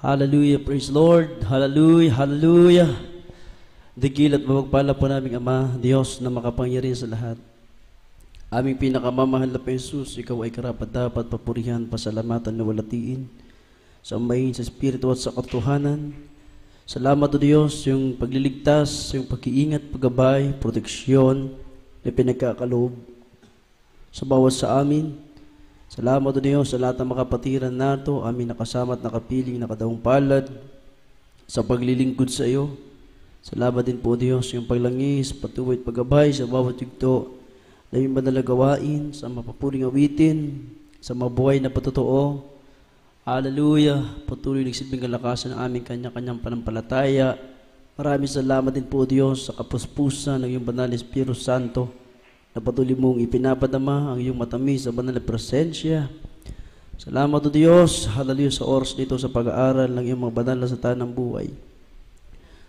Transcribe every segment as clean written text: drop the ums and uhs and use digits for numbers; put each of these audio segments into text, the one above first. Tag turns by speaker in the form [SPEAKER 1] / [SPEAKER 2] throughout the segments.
[SPEAKER 1] Hallelujah, praise Lord. Hallelujah, hallelujah. Digil at mapagpala po naming Ama, Diyos na makapangyarihan sa lahat. Aming pinakamamahal na Jesus, Ikaw ay karapat-dapat papurihan, pasalamatan na walatiin, sa umayin, sa Espiritu at sa katotohanan. Salamat o Diyos, yung pagliligtas, yung pag-iingat, paggabay, proteksyon na pinagkakaloob sa bawat sa amin. Salamat o Diyos sa lahat ng makapatiran nato, amin nakasama at nakapiling, nakadaong palad sa paglilingkod sa iyo. Salamat din po Diyos yung paglangis, patuloy at paggabay sa bawat yugto na yung manalagawain, sa mapapuring awitin, sa mabuhay na patotoo. Hallelujah! Patuloy nagsibing kalakasan ng aming kanya-kanyang panampalataya. Maraming salamat din po Diyos sa kapuspusan ng iyong banal Espiritu Santo na patuloy mong ipinapadama ang iyong matamis sa banal na presensya. Salamat o Diyos, hallelujah, sa oras dito sa pag-aaral ng iyong mga banal na salita ng buhay.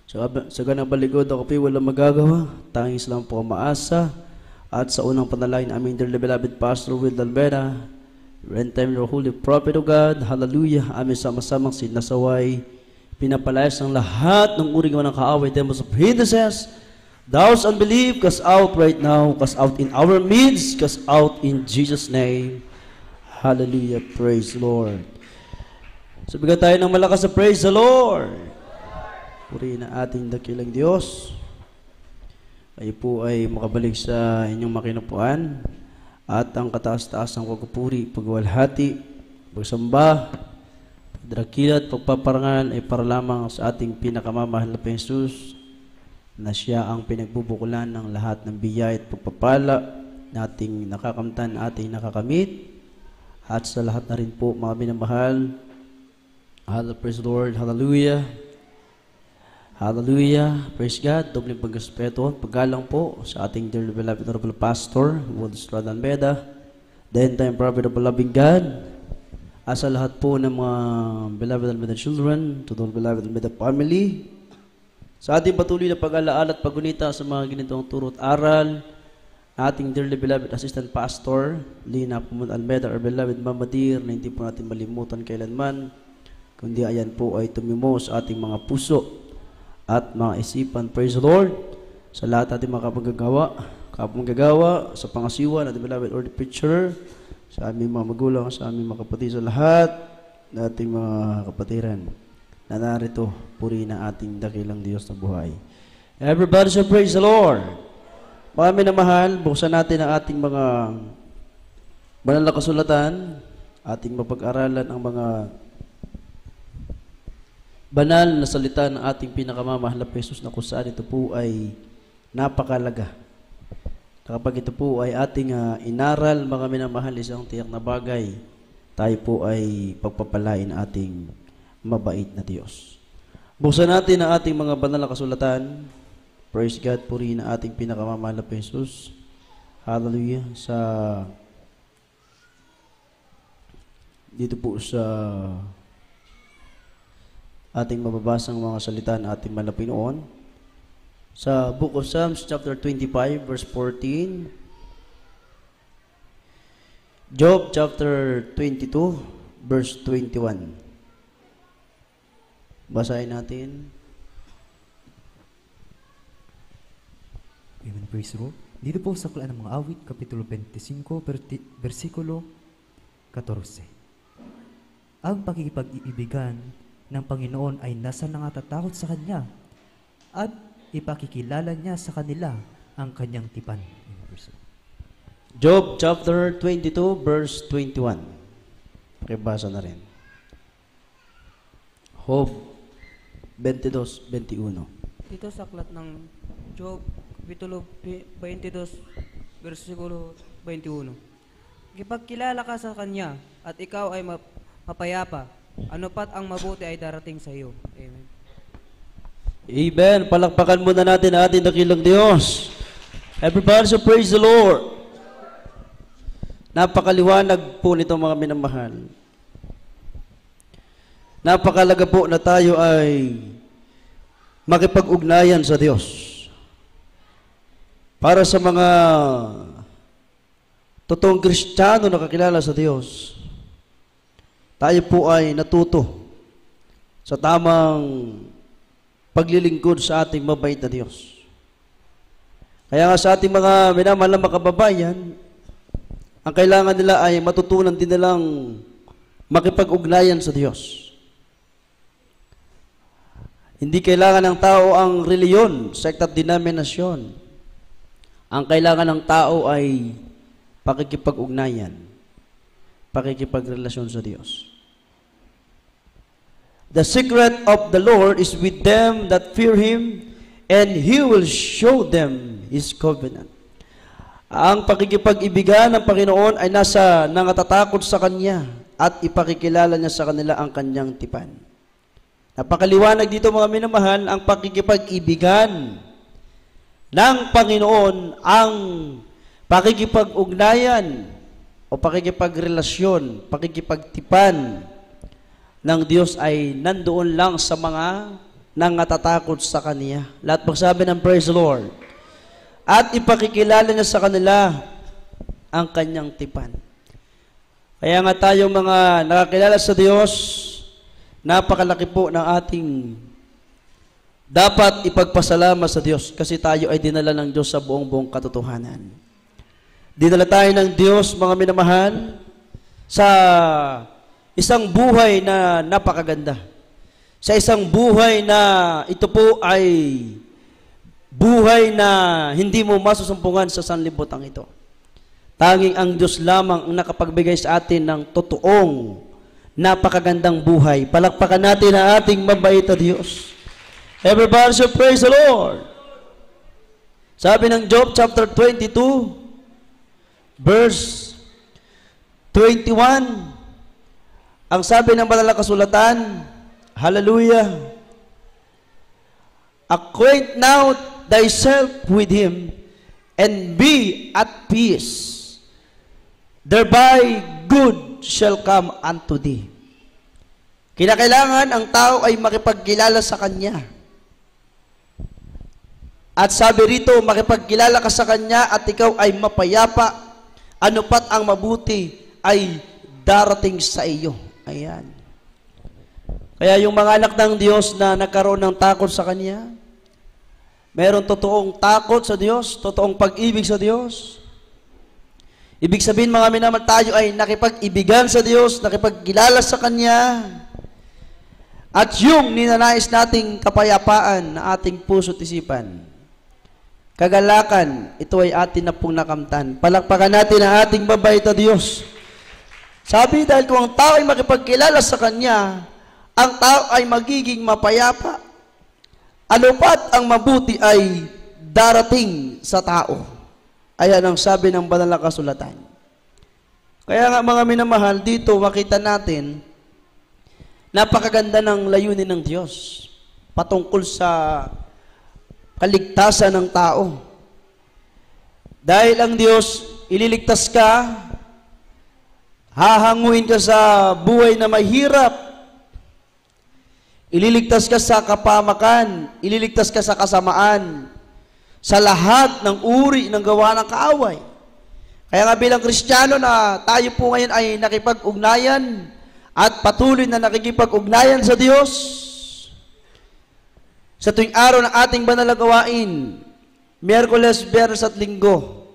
[SPEAKER 1] Sa ganang baligod ako po'y walang magagawa, tangis lang po ang maasa. At sa unang panalangin aming dearly beloved Pastor Will Dalvera, Rent time your holy prophet of God, hallelujah, aming sama-samang sinasaway, pinapalayas ng lahat ng uring ng kaaway, demons of hindrances, doubts, unbelief, cast out right now, cast out in our midst, cast out in Jesus' name. Hallelujah, praise the Lord. So bigyan tayo ng malakas sa praise the Lord. Purihin ang ating dakilang Diyos. Kayo po ay makabalik sa inyong makinupuan at ang kataas-taas ng pagpupuri, pagwalhati, pagsamba, pagdakilat, pagpaparangal ay para lamang sa ating pinakamamahal na Jesus, na siya ang pinagbubukulan ng lahat ng biyaya at pagpapala nating nakakamtan, ating nakakamit, at sa lahat na rin po mga minamahal. Hallelujah, praise the Lord, hallelujah, hallelujah, praise God. Dobleng pagrespeto, paggalang po sa ating dearly beloved honorable pastor, Will Estrada Almeda, the end-time prophet of the loving God, at sa lahat po ng mga beloved Almeda children, to the beloved Almeda family, sa ating patuloy na pag-alaala at paggunita sa mga ganitong turo at aral, ating dearly beloved assistant pastor, Lina Pumon Almeda, our beloved Mama Dear, na hindi po natin malimutan kailanman, kundi ayan po ay tumimo sa ating mga puso at mga isipan. Praise the Lord sa lahat ating mga kapanggagawa, sa pangasiwa na ating beloved Lord preacher, sa aming mga magulang, sa aming mga kapatid, sa lahat na ating mga kapatiran na narito, puri na ating dakilang Diyos na buhay. Everybody should praise the Lord. Mga minamahal, buksan natin ang ating mga banal na kasulatan, ating mapag-aralan ang mga banal na salita ng ating pinakamamahal na Jesus, na kung saan ito po ay napakalaga. Kapag ito po ay ating inaral, mga minamahal, isang tiyak na bagay, tayo po ay pagpapalain ating mabait na Diyos. Buksan natin ang ating mga banal na kasulatan. Praise God, purihin ang ating pinakamamahal na Jesus. Hallelujah. Dito po sa ating mababasang mga salita ng ating malapinoon. Sa Book of Psalms, chapter 25, verse 14. Job, chapter 22, verse 21. Basahin natin.
[SPEAKER 2] Amen, praise the Lord. Dito po sa Aklat ng mga Awit, Kapitulo 25, versikulo 14. Ang pakikipag-iibigan ng Panginoon ay nasa nangatatakot sa Kanya at ipakikilala niya sa kanila ang Kanyang tipan.
[SPEAKER 1] Job chapter 22, verse 21. Pakibasa na rin. Job 22:21.
[SPEAKER 3] Dito sa aklat ng Job, Kapitulo 22, versikulo 21. Kipagkilala ka sa Kanya at ikaw ay mapayapa, ano pat ang mabuti ay darating sa iyo. Amen.
[SPEAKER 1] Amen. Palakpakan muna natin ang ating dakilang Diyos. Everybody so praise the Lord. Napakaliwanag po nito mga minamahal. Napakalaga po na tayo ay makipag-ugnayan sa Diyos. Para sa mga totoong Kristiyano na kakilala sa Diyos, tayo po ay natuto sa tamang paglilingkod sa ating mabait na Diyos. Kaya nga sa ating mga minamahal na makababayan, ang kailangan nila ay matutunan din nilang makipag-ugnayan sa Diyos. Hindi kailangan ng tao ang reliyon, sekta at denominasyon. Ang kailangan ng tao ay pakikipag-ugnayan, pakikipagrelasyon sa Diyos. The secret of the Lord is with them that fear Him, and He will show them His covenant. Ang pakikipag-ibigan ng Panginoon ay nasa nangatatakot sa Kanya at ipakikilala niya sa kanila ang Kanyang tipan. Napakaliwanag dito mga minamahal, ang pakikipag-ibigan ng Panginoon, ang pakikipag-ugnayan o pakikipagrelasyon, pakikipagtipan ng Diyos ay nandoon lang sa mga nangatatakot sa Kanya. Lahat magsabi ng praise the Lord. At ipakikilala niya sa kanila ang Kanyang tipan. Kaya nga tayo mga nakakilala sa Diyos, napakalaki po ng ating dapat ipagpasalamat sa Diyos kasi tayo ay dinala ng Diyos sa buong katotohanan. Dinala tayo ng Diyos, mga minamahal, sa isang buhay na napakaganda. Sa isang buhay na ito po ay buhay na hindi mo masusumpungan sa sanlibutan ito. Tanging ang Diyos lamang ang nakapagbigay sa atin ng totoong napakagandang buhay. Palakpakan natin ang ating mabait na Diyos. Everybody should praise the Lord. Sabi ng Job chapter 22, verse 21, ang sabi ng banal na kasulatan, hallelujah, acquaint now thyself with Him, and be at peace. Thereby good shall come unto thee. Kinakailangan ang tao ay makipagkilala sa Kanya. At sabi rito, makipagkilala ka sa Kanya at ikaw ay mapayapa, ano pat ang mabuti ay darating sa iyo. Ayan. Kaya yung mga anak ng Diyos na nagkaroon ng takot sa Kanya, meron totoong takot sa Diyos, totoong pag-ibig sa Diyos. Ibig sabihin mga minamahal, tayo ay nakipag-ibigan sa Diyos, nakipagkilala sa Kanya, at yung ninanais nating kapayapaan na ating puso't isipan, kagalakan, ito ay atin na pong nakamtan. Palakpakan natin ang ating mabait na Diyos. Sabi, dahil kung ang tao ay makipagkilala sa Kanya, ang tao ay magiging mapayapa. Ano pat ang mabuti ay darating sa tao. Ayan ang sabi ng banal na kasulatan. Kaya nga mga minamahal, dito makita natin, napakaganda ng layunin ng Diyos patungkol sa kaligtasan ng tao. Dahil ang Diyos, ililigtas ka, hahanguin ka sa buhay na mahirap, ililigtas ka sa kapamakan, ililigtas ka sa kasamaan, sa lahat ng uri ng gawa ng kaaway. Kaya nga bilang Kristiyano na tayo po ngayon ay nakipag-ugnayan at patuloy na nakikipag-ugnayan sa Diyos, sa tuwing araw ng ating banal na gawain, Miyerkules, Biyernes at Linggo,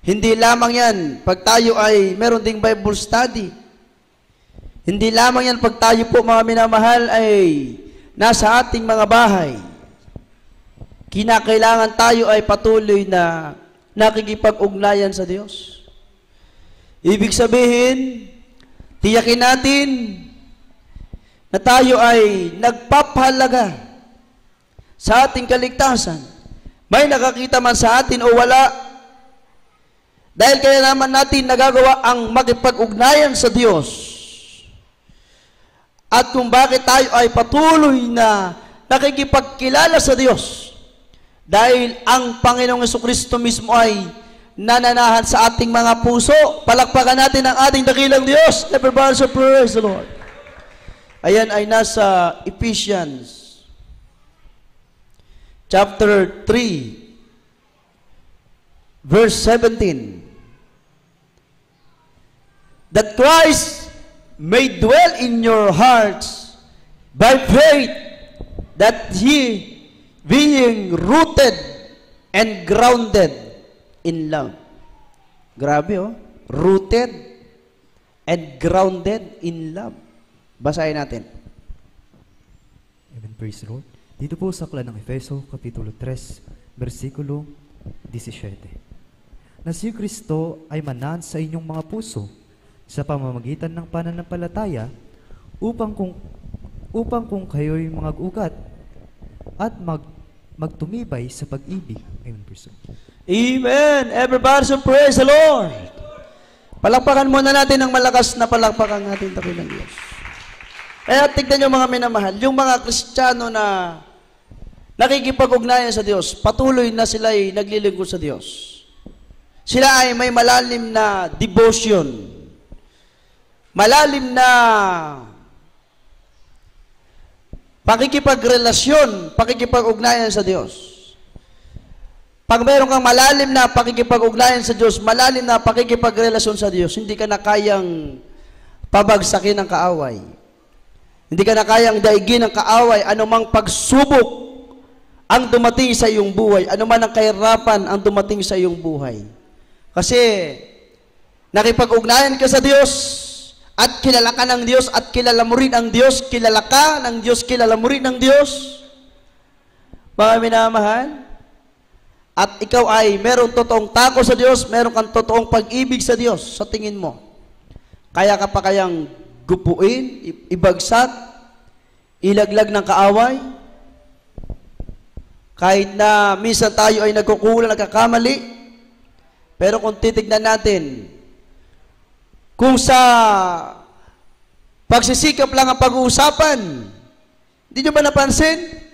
[SPEAKER 1] hindi lamang yan pag tayo ay meron ding Bible study. Hindi lamang yan pag tayo po mga minamahal ay nasa ating mga bahay. Kinakailangan tayo ay patuloy na nakikipag-ugnayan sa Diyos. Ibig sabihin, tiyakin natin na tayo ay nagpapahalaga sa ating kaligtasan. May nakakita man sa atin o wala, dahil kaya naman natin nagagawa ang makipag-ugnayan sa Diyos. At kung bakit tayo ay patuloy na nakikipagkilala sa Diyos, dahil ang Panginoong Jesucristo mismo ay nananahan sa ating mga puso. Palakpakan natin ang ating dakilang Diyos. Everybody say praise the Lord. Ayan ay nasa Ephesians chapter 3 verse 17. That Christ may dwell in your hearts by faith, that ye, being rooted and grounded in love. Grabe, oh. Rooted and grounded in love. Basahin natin.
[SPEAKER 2] Amen. Praise the Lord. Dito po sa aklat ng Efeso, Kapitulo 3, versikulo 17. Na si Kristo ay manan sa inyong mga puso sa pamamagitan ng pananampalataya upang kung kayo'y mga ugat at magtumibay sa pag-ibig. Amen. Praise the Lord.
[SPEAKER 1] Amen. Everybody so praise the Lord. Palakpakan muna natin ng malakas na palakpakan natin dakilang Diyos. Kaya tignan nyo mga minamahal, yung mga Kristiyano na nakikipag-ugnayan sa Diyos, patuloy na sila ay naglilingkod sa Diyos. Sila ay may malalim na devotion, malalim na pakikipagrelasyon, pakikipag-ugnayan sa Diyos. Pag meron kang malalim na pakikipag-ugnayan sa Diyos, malalim na pakikipagrelasyon sa Diyos, hindi ka na kayang pabagsakin ng kaaway. Hindi ka na kayang daigin ng kaaway, anumang pagsubok ang dumating sa iyong buhay, anuman ang kahirapan ang dumating sa iyong buhay. Kasi nakipag-ugnayan ka sa Diyos at kilala ka ng Diyos at kilala mo rin ang Diyos, kilala ka ng Diyos, kilala mo rin ng Diyos. Mga minamahal, at ikaw ay merong totoong tako sa Diyos, meron kang totoong pag-ibig sa Diyos sa tingin mo. Kaya ka pa kayang gupuin, ibagsak, ilaglag ng kaaway, kahit na minsan tayo ay nagkukulang, nagkakamali, pero kung titignan natin, kung sa pagsisikap lang ang pag-uusapan, hindi nyo ba napansin?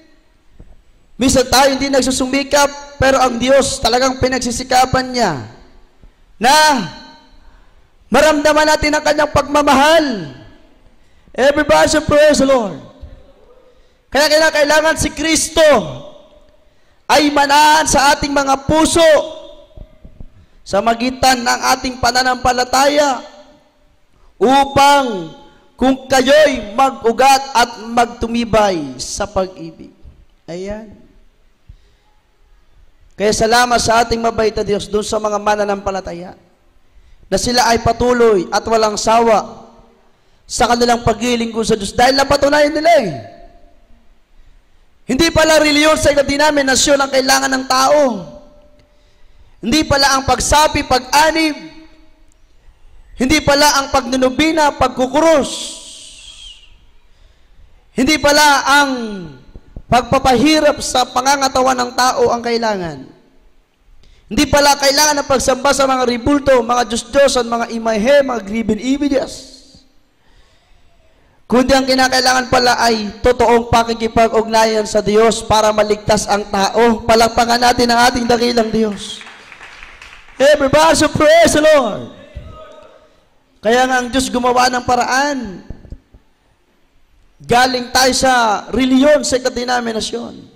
[SPEAKER 1] Minsan tayo hindi nagsusumikap, pero ang Diyos talagang pinagsisikapan niya na maramdaman natin ang kanyang pagmamahal. Everybody should praise the Lord. Kaya kailangan si Kristo ay manaan sa ating mga puso sa magitan ng ating pananampalataya upang kung kayo'y mag-ugat at magtumibay sa pag-ibig. Ayan. Kaya salamat sa ating mabait na Diyos doon sa mga mananampalataya na sila ay patuloy at walang sawa sa kanilang paglilingkod sa Diyos dahil napatunayan nila eh. Hindi pala reliyon sa denominasyon ang kailangan ng tao. Hindi pala ang pagsapi, pag-anib. Hindi pala ang pagnunubina, pagkukuros. Hindi pala ang pagpapahirap sa pangangatawan ng tao ang kailangan. Hindi pala kailangan ng pagsamba sa mga ribulto, mga Diyos-Diyosan, mga imahe, mga graven images. Kundi ang kinakailangan pala ay totoong pakikipag-ugnayan sa Diyos para maligtas ang tao. Palakpakan natin ang ating dakilang Diyos. Everybody so praise the Lord. Kaya nga ang Diyos gumawa ng paraan. Galing tayo sa reliyon, sa denominasyon.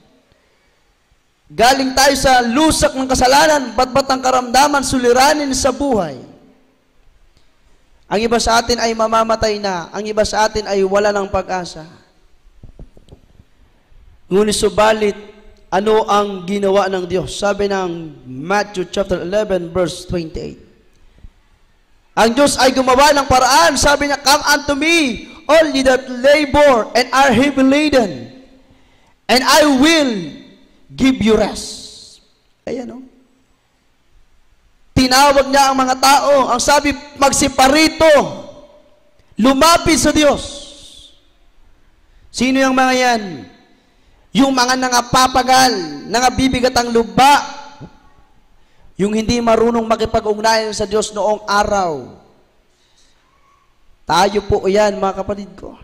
[SPEAKER 1] Galing tayo sa lusak ng kasalanan, batbat ang karamdaman, suliranin sa buhay. Ang iba sa atin ay mamamatay na, ang iba sa atin ay wala ng pag-asa. Ngunit subalit, ano ang ginawa ng Diyos? Sabi ng Matthew chapter 11 verse 28. Ang Diyos ay gumawa ng paraan, sabi niya, "Come unto me, all ye that labor and are heavy laden, and I will give you rest." Ayan o. Tinawag niya ang mga tao, ang sabi, magsiparito, lumapit sa Diyos. Sino yung mga yan? Yung mga nangapapagal, nangabibigat ang luba, yung hindi marunong makipag-ugnayan sa Diyos noong araw. Tayo po yan, mga kapatid ko.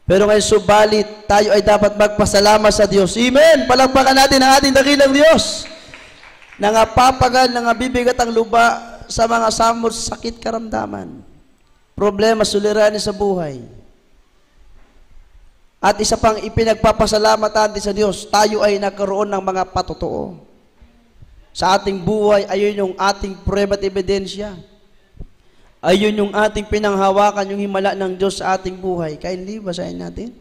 [SPEAKER 1] Pero ngayon subalit, tayo ay dapat magpasalamat sa Diyos. Amen! Palakpakan natin ang ating dakilang Diyos. Nangapapagal, nangabibigat ang luba sa mga samot, sakit, karamdaman. Problema, suliranin sa buhay. At isa pang ipinagpapasalamat natin sa Diyos, tayo ay nagkaroon ng mga patotoo. Sa ating buhay, ayun yung ating prueba at ebidensya. Ayun yung ating pinanghawakan, yung himala ng Diyos sa ating buhay. Kaya hindi, basahin natin.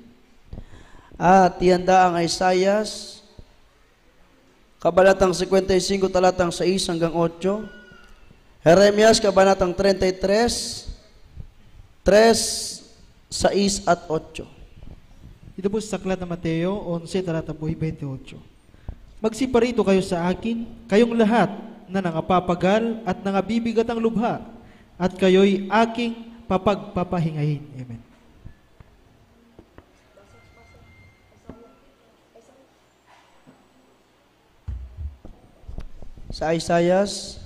[SPEAKER 1] At ihanda ang Isaias, Kabanatang 55, talatang 6 hanggang 8. Jeremias, Kabanatang 33, 3, 6 at 8.
[SPEAKER 4] Ito po sa aklat ng Mateo 11, talatang 28. Magsiparito kayo sa akin, kayong lahat na nangapapagal at nangabibigat ang lubha, at kayo'y aking papagpapahingahin. Amen.
[SPEAKER 1] Sa Isaias,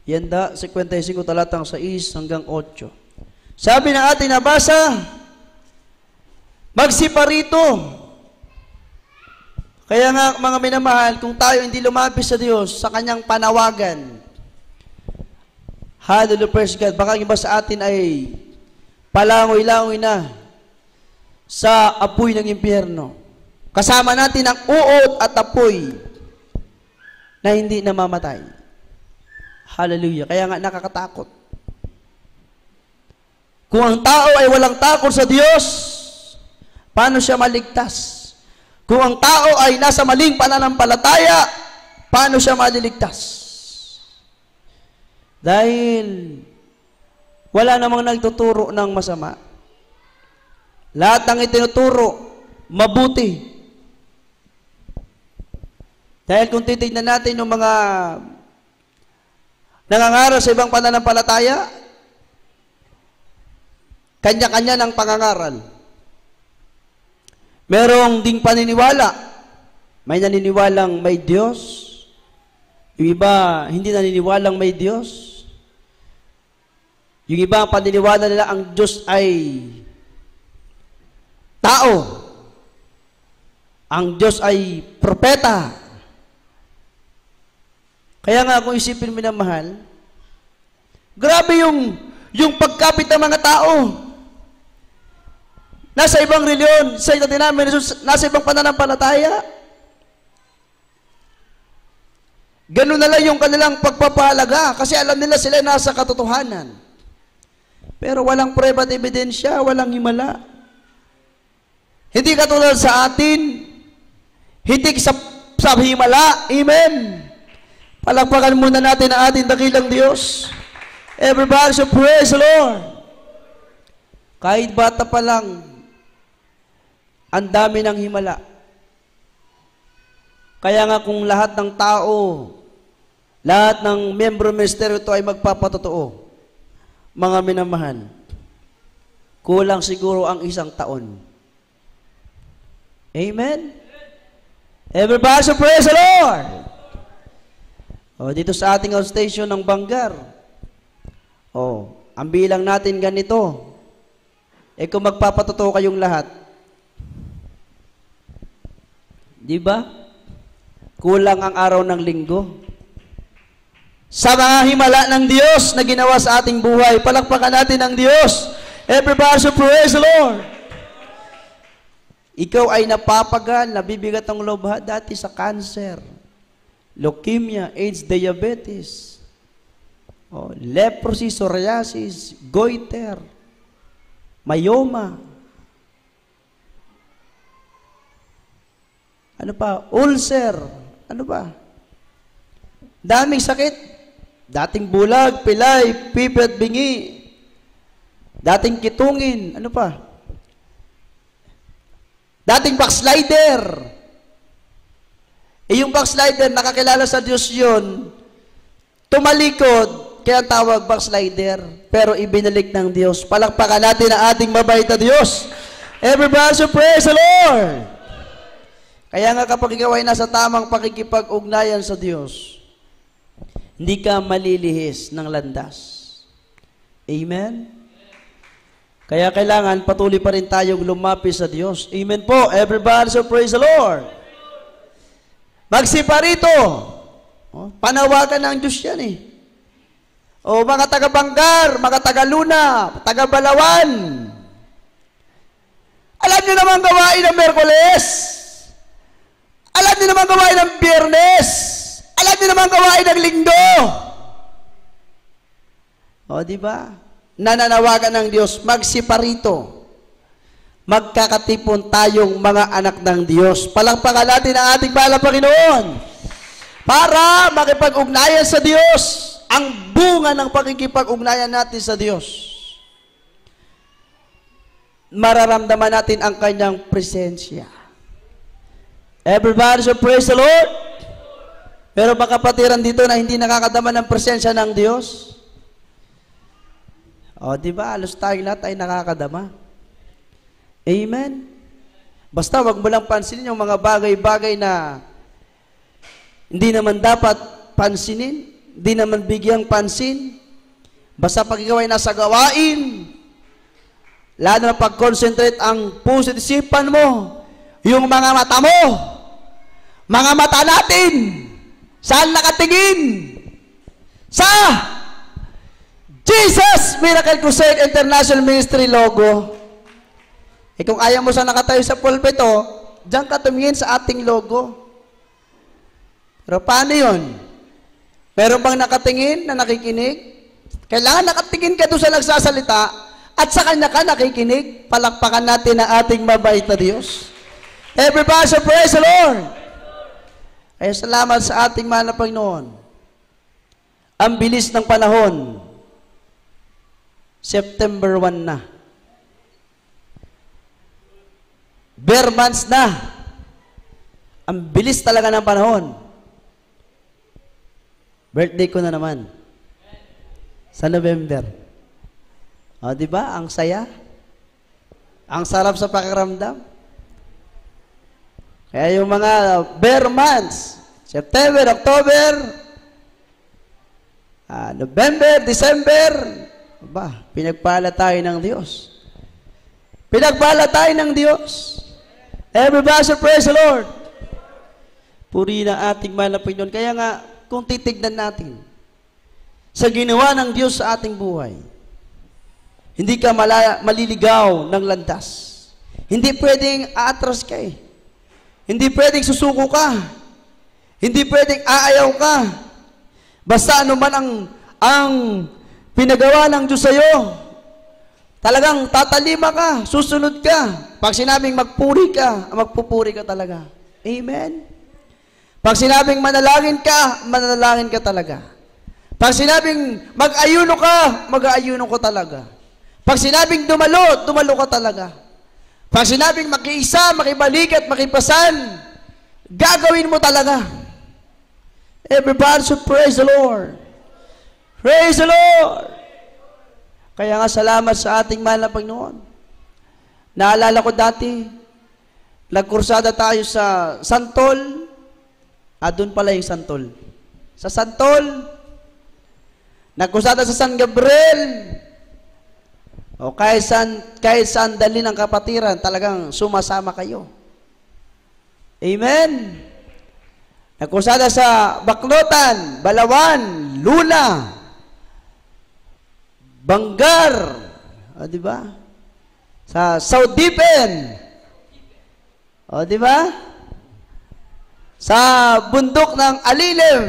[SPEAKER 1] ihanda 55, talatang 6 hanggang 8. Sabi ng ating nabasa, magsiparito. Kaya nga mga minamahal, kung tayo hindi lumapit sa Diyos sa kanyang panawagan, hallelujah, praise God, baka iba sa atin ay palangoy-langoy na sa apoy ng impyerno. Kasama natin ang uod at apoy na hindi namamatay. Hallelujah. Kaya nga nakakatakot. Kung ang tao ay walang takot sa Diyos, paano siya maligtas? Kung ang tao ay nasa maling pananampalataya, paano siya maliligtas? Dahil wala namang nagtuturo ng masama. Lahat ng itinuturo, mabuti. Dahil kung titignan natin yung mga nangangaral sa ibang pananampalataya, kanya-kanya ng pangangaral. Merong ding paniniwala. May naniniwalang may Diyos. Yung iba, hindi naniniwalang may Diyos. Yung iba, paniniwala nila ang Diyos ay tao. Ang Diyos ay propeta. Kaya nga, kung isipin mo na mahal, grabe yung pagkapit ng mga tao. Nasa ibang reliyon, sa denomination, nasa ibang pananampalataya. Ganun na lang yung kanilang pagpapahalaga kasi alam nila sila nasa katotohanan. Pero walang prueba at ebidensya, walang himala. Hindi katulad sa atin, hindi sa himala. Amen. Palakpakan muna natin ang ating dakilang Diyos. Everybody, so praise the Lord. Kahit bata pa lang, ang dami ng himala. Kaya nga kung lahat ng tao, lahat ng membro ministeryo ito ay magpapatotoo, mga minamahal, kulang siguro ang 1 taon. Amen? Everybody, so praise the Lord! O, dito sa ating outstation ng Bangar, ang bilang natin ganito, kung magpapatotoo kayong lahat, di ba? Kulang ang araw ng linggo. Sa mga himala ng Diyos na ginawa sa ating buhay, palakpakan natin ang Diyos. Everybody, so praise the Lord. Ikaw ay napapagal, nabibigat ang loob dati sa cancer, leukemia, AIDS, diabetes, leprosy, psoriasis, goiter, myoma, ano pa, ulcer, ano pa, daming sakit, dating bulag, pilay, pipi at bingi, dating kitungin, ano pa, dating backslider. Yung backslider, nakakilala sa Diyos yun, tumalikod, kaya tawag backslider, pero ibinalik ng Diyos. Palakpakan natin ang ating mabait na Diyos. Everybody, so praise the Lord! Kaya nga kapag ikaw ay nasa tamang pakikipag-ugnayan sa Diyos, hindi ka malilihis ng landas. Amen? Kaya kailangan patuloy pa rin tayong lumapit sa Diyos. Amen po. Everybody, so praise the Lord. Magsiparito. Panawagan ng Diyos yan eh. Mga taga-Bangar, mga taga-Luna, taga-Balawan. Alam niyo naman gawain ng Miyerkules. Alam niyo naman gawain ng Biyernes. Alam niyo naman gawain ng Linggo. Di ba? Nananawagan ng Diyos, magsiparito. magkakatipon tayong mga anak ng Diyos. Palakpakan natin ang ating mahal na Panginoon para makipag-ugnayan sa Diyos, ang bunga ng pakikipag-ugnayan natin sa Diyos. Mararamdaman natin ang kanyang presensya. Everybody should praise the Lord. Pero baka kapatiran dito na hindi nakakadama ng presensya ng Diyos. O, di ba? Halos tayong lahat ay nakakadama. Amen? Basta wag mo lang pansinin yung mga bagay-bagay na hindi naman dapat pansinin, hindi naman bigyang pansin. Basta pag ikaw ay nasa gawain, lalo na pag-concentrate ang puso at isipan mo, yung mga mata mo, mga mata natin, saan nakatingin? Sa Jesus Miracle Crusade International Ministry logo. Kung ayaw mo sa nakatayo sa pulpito, diyan ka tumingin sa ating logo. Pero paano yun? Meron bang nakatingin na nakikinig? Kailangan nakatingin ka doon sa nagsasalita at sa kanya ka nakikinig. Palakpakan natin ang ating mabait na Diyos. Everybody say, praise the Lord! Ay salamat sa ating mahal na Panginoon. Ang bilis ng panahon. September 1 na. Bare months na. Ang bilis talaga ng panahon. Birthday ko na naman. Sa November. O, di ba? Ang saya. Ang sarap sa pakiramdam. Kaya yung mga bare months, September, October, November, December, ba, pinagpala tayo ng Diyos. Pinagpala tayo ng Diyos. Everybody say, praise the Lord. Puri na ating mahal na Panginoon. Kaya nga, kung titignan natin sa ginawa ng Diyos sa ating buhay, hindi ka maliligaw ng landas. Hindi pwedeng aatras ka eh. Hindi pwedeng susuko ka. Hindi pwedeng aayaw ka. Basta ano man ang pinagawa ng Diyos sa'yo, talagang tatalima ka, susunod ka. Pag sinabing magpuri ka, magpupuri ka talaga. Amen? Pag sinabing manalangin ka talaga. Pag sinabing mag-ayuno ka, mag-ayuno ka talaga. Pag sinabing dumalo, dumalo ka talaga. Pag sinabing makiisa, makibalikat, makipasan, gagawin mo talaga. Everybody should praise the Lord. Praise the Lord! Kaya nga salamat sa ating mahal na Panginoon. Naalala ko dati, nagkursada tayo sa Santol. Doon pala yung Santol. Sa Santol, nagkursada sa San Gabriel. O kahit saan dali ng kapatiran, talagang sumasama kayo. Amen? Nagkursada sa Baclotan, Balawan, Luna, Bangar, di ba? Sa South Dipen, di ba? Sa bundok ng Alilim,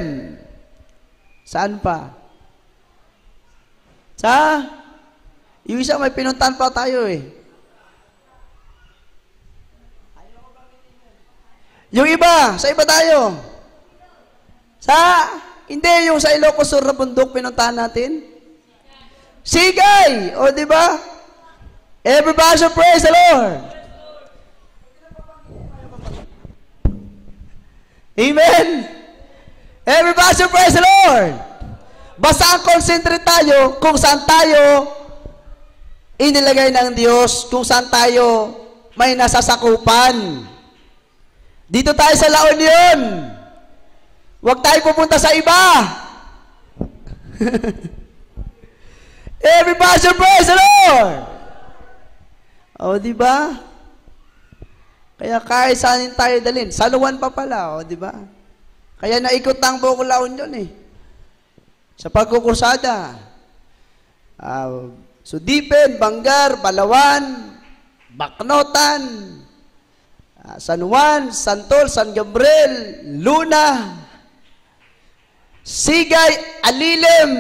[SPEAKER 1] saan pa? Yung isa may pinuntahan pa tayo eh. Yung iba, sa iba tayo. Hindi, yung sa Ilocos Sur na bundok pinuntahan natin. Sigay! O, di ba? Everybody should praise the Lord. Amen? Everybody should praise the Lord. Basta ang concentrate tayo kung saan tayo inilagay ng Diyos, kung saan tayo may nasasakupan. Dito tayo sa La Union. Huwag tayo pupunta sa iba. Everybody should praise the Lord. O, di ba? Kaya kahit saan tayo dalhin. Sa Luwan pa pala, o, di ba? Kaya naikot na ang buong La Union eh. Sa pagkukursada. Sudipen, Bangar, Balawan, Bacnotan, San Juan, Santol, San Gabriel, Luna, Sigay, Alilim.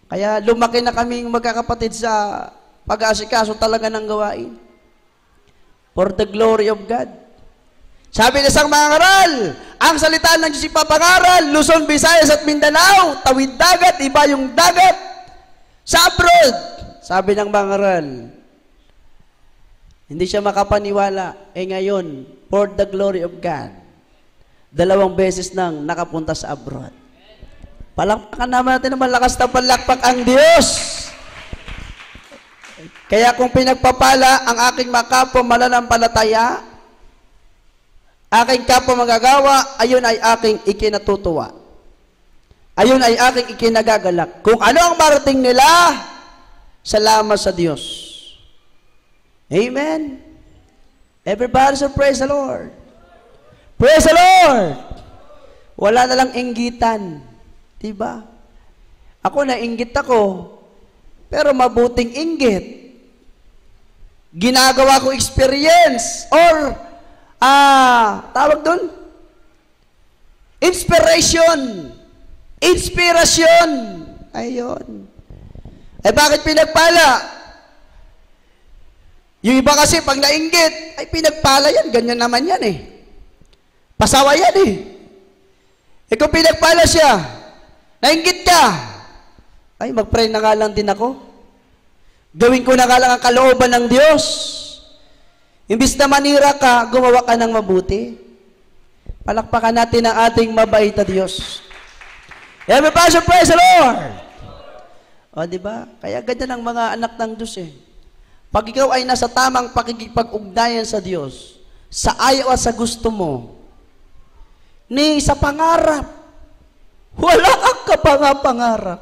[SPEAKER 1] Kaya lumaki na kaming magkakapatid sa pag-aasikaso talaga ng gawain. For the glory of God. Sabi ng isang mangaral, ang salita ng Diyos ipapangaral, Luzon, Visayas at Mindanao, tawid dagat, iba yung dagat, sa abroad. Sabi ng mangaral, hindi siya makapaniwala. Ngayon, for the glory of God, 2 beses nang nakapunta sa abroad. Palakpakan naman natin ng malakas na palakpak ang Diyos. Kaya kung pinagpapala ang aking makapo mananampalataya, aking kapwa magagawa, ayun ay aking ikinatutuwa. Ayun ay aking ikinagagalak. Kung ano ang marating nila, salamat sa Diyos. Amen. Everybody say praise the Lord. Praise the Lord. Wala na lang inggitan. Diba? Ako nainggit ako, pero mabuting inggit. Ginagawa ko experience or tawag doon? Inspiration. Inspirasyon. Ayun. Bakit pinagpala? Yung iba kasi pag nainggit, ay pinagpala yan, ganyan naman yan eh. Pasawa yan eh. Kung pinagpala siya, nainggit ka, ay mag-pray na nga lang din ako. Gawin ko na nga lang ang kalooban ng Diyos. Imbis na manira ka, gumawa ka ng mabuti. Palakpakan natin ang ating mabait na Diyos. Everybody praise the Lord! O, diba? Kaya ganyan ang mga anak ng Diyos eh. Pag ikaw ay nasa tamang pakikipag-ugnayan sa Diyos, sa ayaw at sa gusto mo, ni sa pangarap, wala kang kapangarap.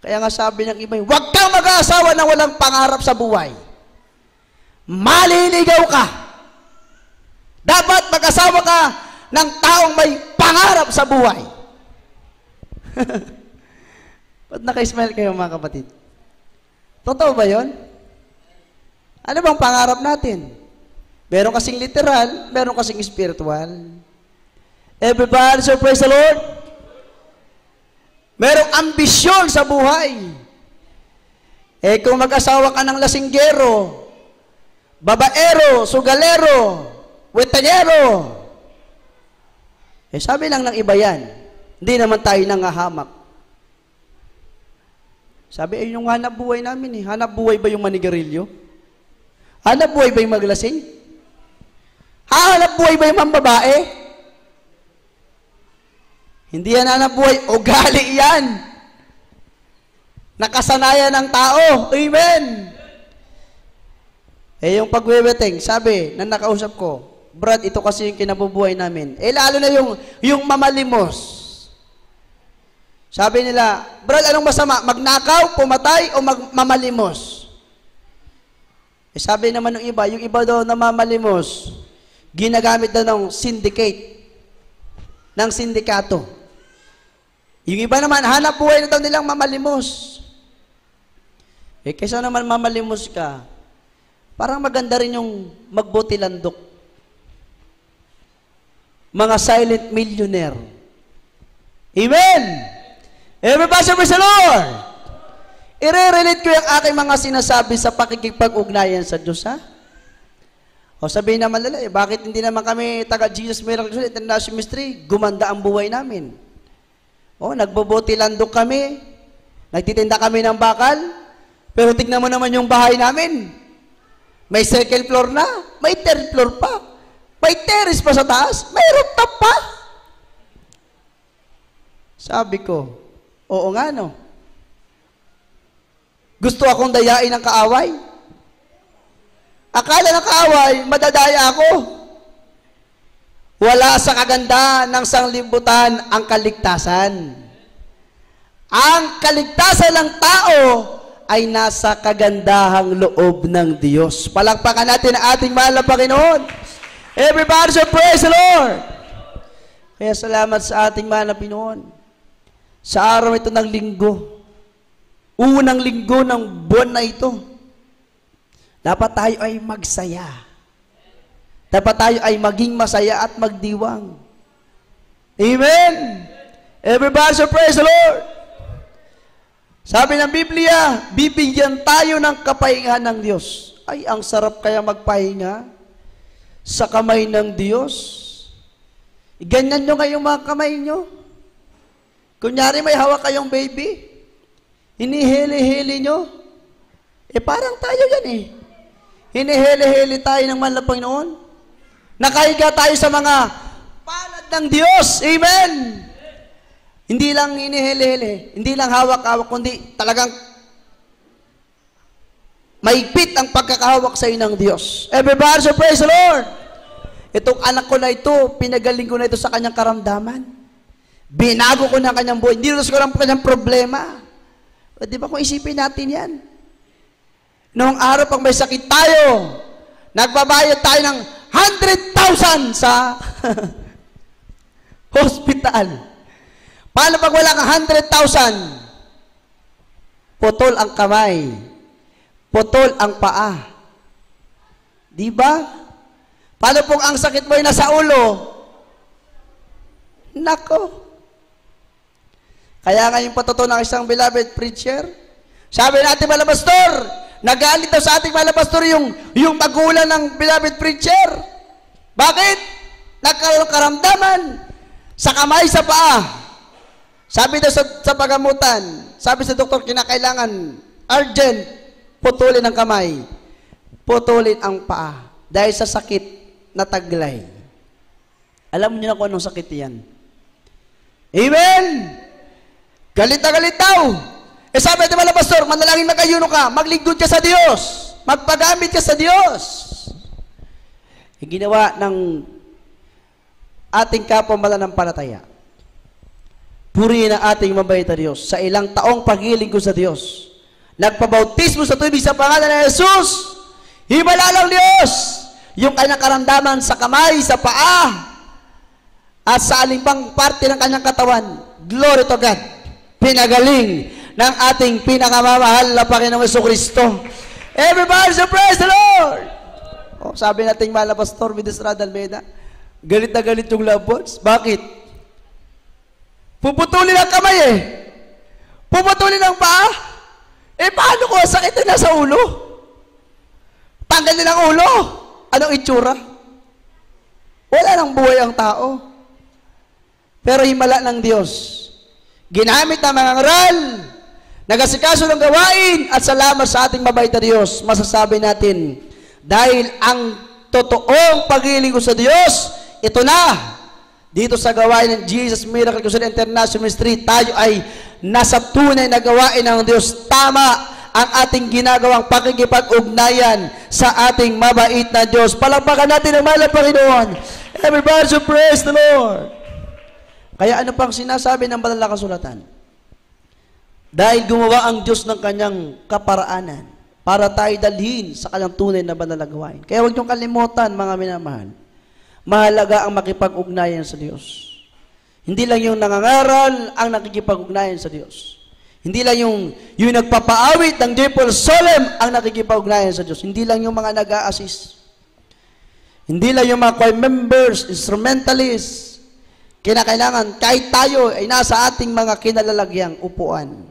[SPEAKER 1] Kaya nga sabi ng iba, huwag kang mag-aasawa na walang pangarap sa buhay. Maliligaw ka. Dapat mag-asawa ka ng taong may pangarap sa buhay. Ba't naka-smile kayo mga kapatid? Totoo ba yun? Ano bang pangarap natin? Meron kasing literal, meron kasing spiritual. Everybody say praise the Lord. Merong ambisyon sa buhay. Kung mag-asawa ka ng lasinggero, babaero, sugalero, wetanyero, sabi lang ng iba yan, hindi naman tayo nangahamak. Sabi, yung hanap buhay namin hanap buhay ba yung manigarilyo? Hanap buhay ba yung maglasing? Hanap buhay ba yung mambabae? Hindi yan hanap buhay, ugali yan. Nakasanayan ng tao. Amen. Yung pagweweteng, sabi, na nakausap ko, Brad, ito kasi yung kinabubuhay namin. Lalo na yung mamalimos. Sabi nila, Brad, anong masama? Magnakaw, pumatay, o mamalimos? Sabi naman ng iba, yung iba daw na mamalimos, ginagamit daw ng syndicate, ng sindikato. Yung iba naman, hanap buhay na daw nilang mamalimos. Kaysa naman mamalimos ka, parang maganda rin yung magbotilandok. Mga silent millionaire. Amen! Everybody say praise the Lord! I-relate ko yung aking mga sinasabi sa pakikipag-ugnayan sa Diyos, ha? O sabihin naman nila, bakit hindi naman kami taga-Jesus Miracle International Ministry, gumanda ang buhay namin? O, nagbobotilandok kami, nagtitinda kami ng bakal, pero tignan mo naman yung bahay namin. May second floor na, may third floor pa, may terrace pa sa taas, may rooftop pa. Sabi ko, oo nga no. Gusto akong dayain ng kaaway. Akala ng kaaway, madadaya ako. Wala sa kaganda ng sanglibutan ang kaligtasan. Ang kaligtasan ng tao ay nasa kagandahang loob ng Diyos. Palakpakan natin ang ating mahal na Panginoon. Everybody say praise the Lord. Kaya salamat sa ating mahal na Panginoon. Sa araw ito ng linggo, unang linggo ng buwan na ito, dapat tayo ay magsaya. Dapat tayo ay maging masaya at magdiwang. Amen! Everybody say praise the Lord! Sabi ng Biblia, bibigyan tayo ng kapahingahan ng Diyos. Ay, ang sarap kaya magpahinga sa kamay ng Diyos. Ganyan nyo ngayong mga kamay nyo. Kunyari may hawak kayong baby, hinihili-hili nyo. Parang tayo yan Hinihili-hili tayo ng mahal na Panginoon. Nakahiga tayo sa mga palad ng Diyos. Amen! Hindi lang hinihili-hili, hindi lang hawak-hawak, kundi talagang maigpit ang pagkakahawak sa ng Diyos. Everybody, so praise the Lord! Itong anak ko na ito, pinagaling ko na ito sa kanyang karamdaman. Binago ko na kanyang buhay. Hindi rin ko lang kanyang problema. O, di ba kung isipin natin yan? Noong araw pang may sakit tayo, nagbabayad tayo ng 100,000 sa hospital. Paano pag wala kang 100,000? Putol ang kamay. Putol ang paa. Di ba? Paano pong ang sakit mo ay nasa ulo? Nako. Kaya ngayon patuto ng isang beloved preacher, sabi natin mga pastor, nagalit daw sa ating mga pastor yung magulang ng beloved preacher. Bakit? Nagkaramdaman sa kamay, sa paa. Sabi daw sa pagamutan, sabi sa doktor, kinakailangan urgent, putulin ang kamay, putulin ang paa, dahil sa sakit na taglay. Alam niyo na kung anong sakit yan. Amen! Galit na galit daw. Sabi natin mga pastor, manalangin magayuno ka, maglingkod ka sa Diyos, magpagamit ka sa Diyos. Ginawa ng ating kapwa mananampalataya. Purihin ang ating mabait na Diyos sa ilang taong pagiling ko sa Diyos. Nagpabautismo sa tubig sa pangalan ng Jesus. Himala ng Diyos yung kanyang karamdaman sa kamay, sa paa, at sa alimbang parte ng kanyang katawan. Glory to God. Pinagaling ng ating pinakamamahal na Panginoong Jesucristo. Everybody say praise the Lord! Sabi nating mahal na Pastor Videstrada Almeida, galit na galit yung loved ones. Bakit? Puputulin ang kamay Puputulin ang paa. Paano ko? Sakit na sa ulo. Tanggalin ang ulo. Anong itsura? Wala nang buhay ang tao. Pero himala ng Diyos. Ginamit ng mga ngaral, nagasikaso ng gawain, at salamat sa ating mabait na Diyos. Masasabi natin, dahil ang totoong pag-iling ko sa Diyos, ito na. Dito sa gawain ng Jesus Miracle Crusade International Ministry, tayo ay nasa tunay na gawain ng Diyos. Tama ang ating ginagawang pakikipag-ugnayan sa ating mabait na Diyos. Palakpakan natin ang mahal na Panginoon. Everybody should praise the Lord. Kaya ano pang sinasabi ng banal na kasulatan? Dahil gumawa ang Diyos ng kanyang kaparaanan para tayo dalhin sa kanyang tunay na banal na gawain. Kaya huwag niyong kalimutan, mga minamahal, mahalaga ang makipag-ugnayan sa Diyos. Hindi lang yung nangangaral ang nakikipag-ugnayan sa Diyos. Hindi lang yung nagpapaawit ng Joyful Solemn ang nakikipag-ugnayan sa Diyos. Hindi lang yung mga nag-a-assist. Hindi lang yung mga choir members, instrumentalists. Kinakailangan, kahit tayo ay nasa ating mga kinalalagyang upuan.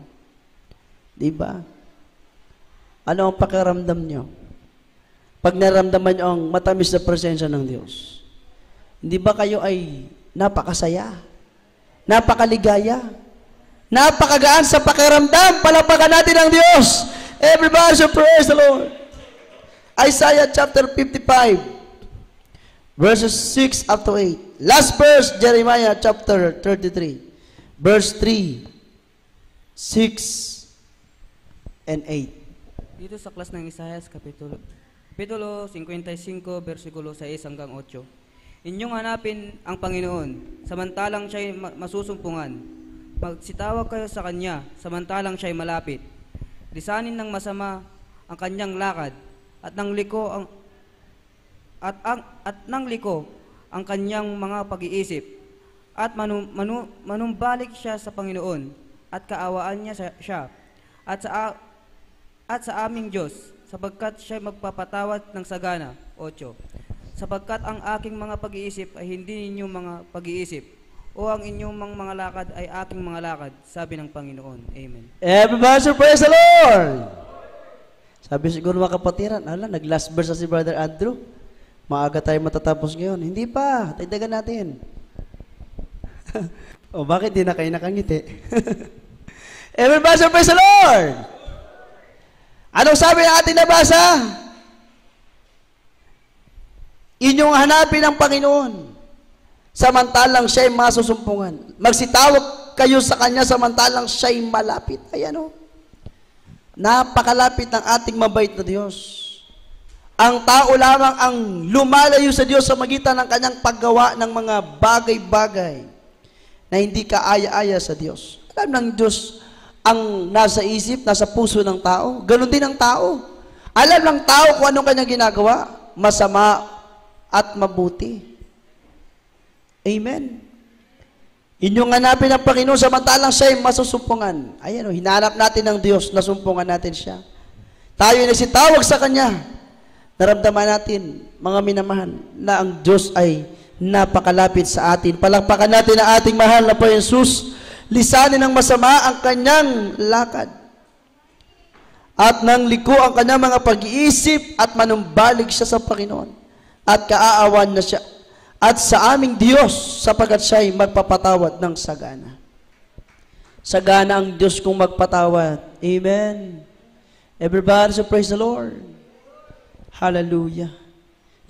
[SPEAKER 1] Diba? Ano ang pakiramdam nyo? Pag naramdaman nyo ang matamis na presensya ng Diyos, hindi ba kayo ay napakasaya, napakaligaya, napakagaan sa pakiramdam? Palakpakan natin ang Diyos. Everybody should praise the Lord. Isaiah chapter 55, verses 6 up to 8. Last verse, Jeremiah chapter 33, verse 3, 6, and 8.
[SPEAKER 3] Dito sa klas ng Isaias, kapitulo 55, versikulo 6 hanggang 8. Inyong hanapin ang Panginoon, samantalang siya'y masusumpungan. Magsitawag kayo sa Kanya, samantalang siya'y malapit. Lisanin ng masama ang Kanyang lakad, at ng liko ang Kanyang mga pag-iisip. At manumbalik siya sa Panginoon, at kaawaan niya siya. At sa aming Diyos, sapagkat siya'y magpapatawad ng sagana. 8. Sapagkat ang aking mga pag-iisip ay hindi ninyong mga pag-iisip, o ang inyong mga lakad ay aking mga lakad, sabi ng Panginoon. Amen.
[SPEAKER 1] Everybody say, praise the Lord! Sabi siguro mga kapatiran, nag-last verse na si Brother Andrew. Maaga tayo matatapos ngayon. Hindi pa, tagdagan natin. O bakit di na kayo nakangiti? Everybody say, praise the Lord! Anong sabi ng ating nabasa? Inyong hanapin ang Panginoon, samantalang siya'y masusumpungan. Magsitawag kayo sa Kanya, samantalang siya'y malapit. Ayan o. Napakalapit ng ating mabait na Diyos. Ang tao lamang ang lumalayo sa Diyos sa magitan ng Kanyang paggawa ng mga bagay-bagay na hindi kaaya-aya sa Diyos. Alam ng Diyos ang nasa isip, nasa puso ng tao. Ganon din ang tao. Alam ng tao kung anong kanyang ginagawa, masama at mabuti. Amen. Inyong hanapin ang Panginoon samantalang siya'y masusumpungan. Ayan o, hinanap natin ng Diyos, nasumpungan natin siya. Tayo nagsitawag sa Kanya. Naramdaman natin, mga minamahal, na ang Diyos ay napakalapit sa atin. Palakpakan natin ang ating mahal na Panginoon Jesus. Lisanin ng masama ang kanyang lakad. At nang liko ang kanyang mga pag-iisip at manumbalik siya sa Panginoon. At kaaawan na siya. At sa aming Diyos, sapagkat siya'y magpapatawad ng sagana. Sagana ang Diyos kung magpatawad. Amen. Everybody say, praise the Lord. Hallelujah.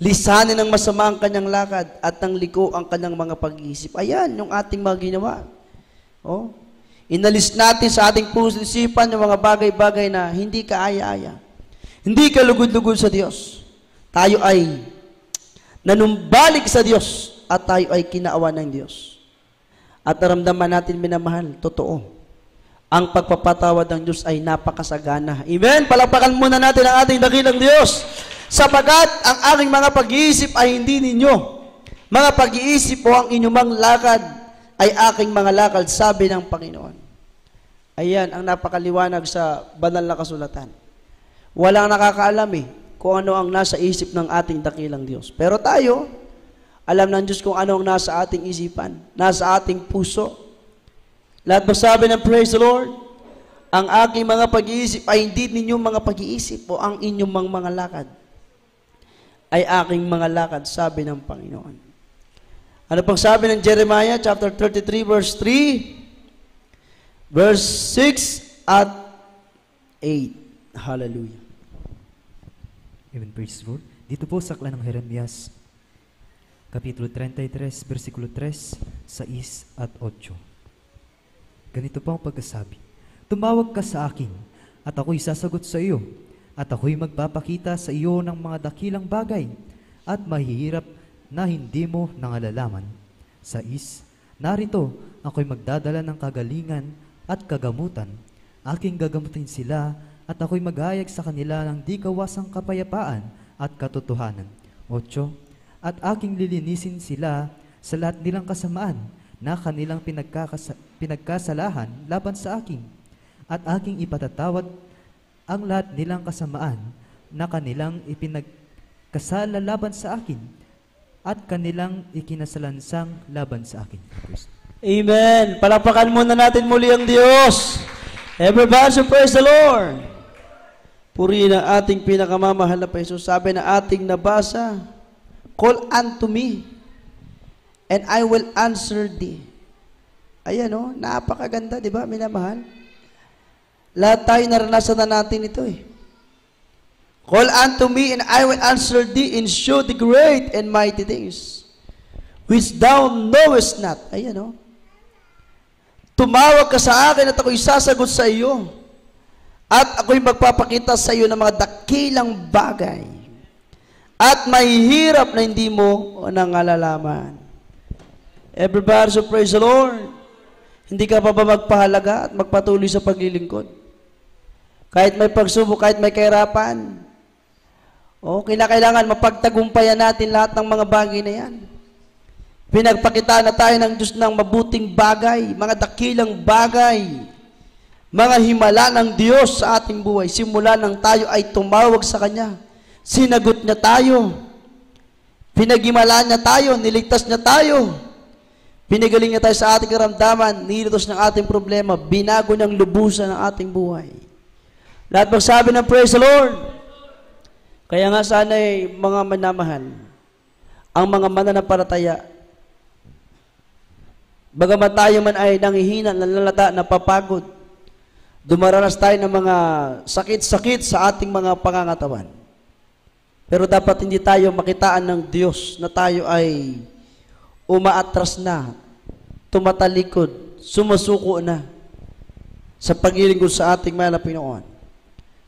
[SPEAKER 1] Lisanin ng masama ang kanyang lakad at nang liko ang kanyang mga pag-iisip. Ayan, yung ating mga ginawa. Oh, inalis natin sa ating puso isipan yung mga bagay-bagay na hindi kaaya-aya. Hindi ka lugod-lugod sa Diyos. Tayo ay nanumbalik sa Diyos at tayo ay kinaawan ng Diyos. At naramdaman natin, minamahal, totoo. Ang pagpapatawad ng Diyos ay napakasagana. Amen? Palakpakan muna natin ang ating dakilang Diyos. Sapagat ang aking mga pag-iisip ay hindi ninyo. Mga pag-iisip po ang inyong mga lakad ay aking mga lakad, sabi ng Panginoon. Ayan ang napakaliwanag sa banal na kasulatan. Walang nakakaalam kung ano ang nasa isip ng ating dakilang Diyos. Pero tayo, alam ng Diyos kung ano ang nasa ating isipan, nasa ating puso. Lahat magsabi ng praise the Lord, ang aking mga pag-iisip ay hindi ninyong mga pag-iisip o ang inyong mga lakad ay aking mga lakad, sabi ng Panginoon. Ano pang sabi ng Jeremiah chapter 33 verse 3, verse 6 at 8. Hallelujah.
[SPEAKER 2] Amen, praise the Lord. Dito po sa aklat ng Jeremias, Kapitulo 33, versikulo 3, 6 at 8. Ganito po ang pagkasabi. Tumawag ka sa akin, at ako'y sasagot sa iyo, at ako'y magpapakita sa iyo ng mga dakilang bagay, at mahihirap na hindi mo nangalalaman. 6. Narito, ako'y magdadala ng kagalingan at kagamutan. Aking gagamutin sila, at ako'y maghayag sa kanila ng di kawasang kapayapaan at katotohanan. 8. At aking lilinisin sila sa lahat nilang kasamaan na kanilang pinagkasalahan laban sa akin. At aking ipatatawad ang lahat nilang kasamaan na kanilang ipinagkasala laban sa akin at kanilang ikinasalansang laban sa akin.
[SPEAKER 1] Amen. Palakpakan muna natin muli ang Diyos. Everybody say, praise the Lord. Purihin ang ating pinakamamahal na Panginoon. Sabi na ating nabasa, call unto me, and I will answer thee. Ayan o, napakaganda, di ba, minamahal? Lahat tayo naranasan na natin ito Call unto me, and I will answer thee, and show thee great and mighty things, which thou knowest not. Ayan o. Tumawag ka sa akin at ako'y sasagot sa iyo, at ako'y magpapakita sa iyo ng mga dakilang bagay, at mahihirap na hindi mo nangalalaman. Everybody, so praise the Lord. Hindi ka pa ba magpahalaga at magpatuloy sa paglilingkod? Kahit may pagsubok, kahit may kahirapan, kailangan mapagtagumpayan natin lahat ng mga bagay na yan. Pinagpakita na tayo ng Diyos ng mabuting bagay, mga dakilang bagay, mga himala ng Diyos sa ating buhay. Simula nang tayo ay tumawag sa Kanya, sinagot niya tayo, pinaghimalaan niya tayo, niligtas niya tayo, Pinagaling niya tayo sa ating karamdaman, nilitos ng ating problema, binago niyang lubusan ang ating buhay. Lahat magsabi ng praise the Lord. Kaya nga sana'y mga manamahal, ang mga mananampalataya, bagamat tayo man ay nanghihina, nalalata, napapagod, dumaranas tayo ng mga sakit-sakit sa ating mga pangangatawan. Pero dapat hindi tayo makitaan ng Diyos na tayo ay umaatras na, tumatalikod, sumusuko na sa paglilingkod sa ating mahal na Panginoon.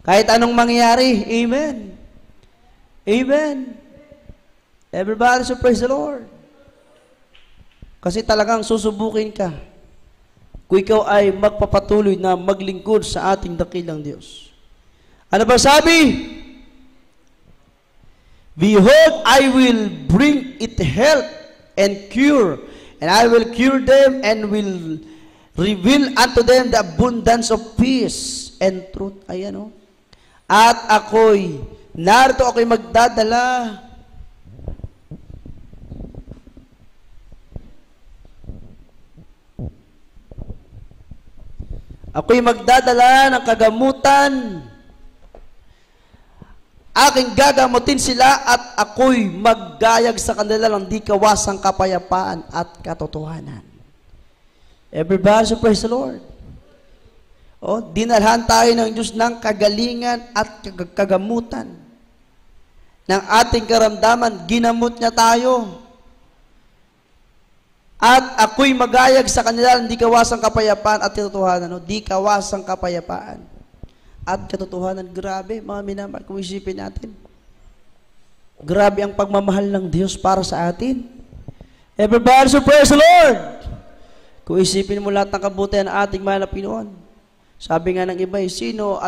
[SPEAKER 1] Kahit anong mangyari, amen. Amen. Everybody say praise the Lord. Kasi talagang susubukin ka kung ikaw ay magpapatuloy na maglingkod sa ating dakilang Diyos. Ano ba sabi? Behold, I will bring it health and cure, and I will cure them and will reveal unto them the abundance of peace and truth. Ayan o. At narito ako'y magdadala ng kagamutan. Aking gagamutin sila at ako'y maggayag sa kanila ng di kawasang kapayapaan at katotohanan. Everybody say praise the Lord. O, dinalhan tayo ng Diyos ng kagalingan at kagamutan. Ng ating karamdaman, ginamot niya tayo. At ako'y magayag sa kanila ng di kawasang kapayapaan at katotohanan. O, di kawasang kapayapaan at katotohanan. Grabe, mga minamahal, kung isipin natin. Grabe ang pagmamahal ng Diyos para sa atin. Everybody say praise the Lord. Kung isipin mo lahat ng kabutihan ng ating mahal na Panginoon. Sabi nga ng iba, sino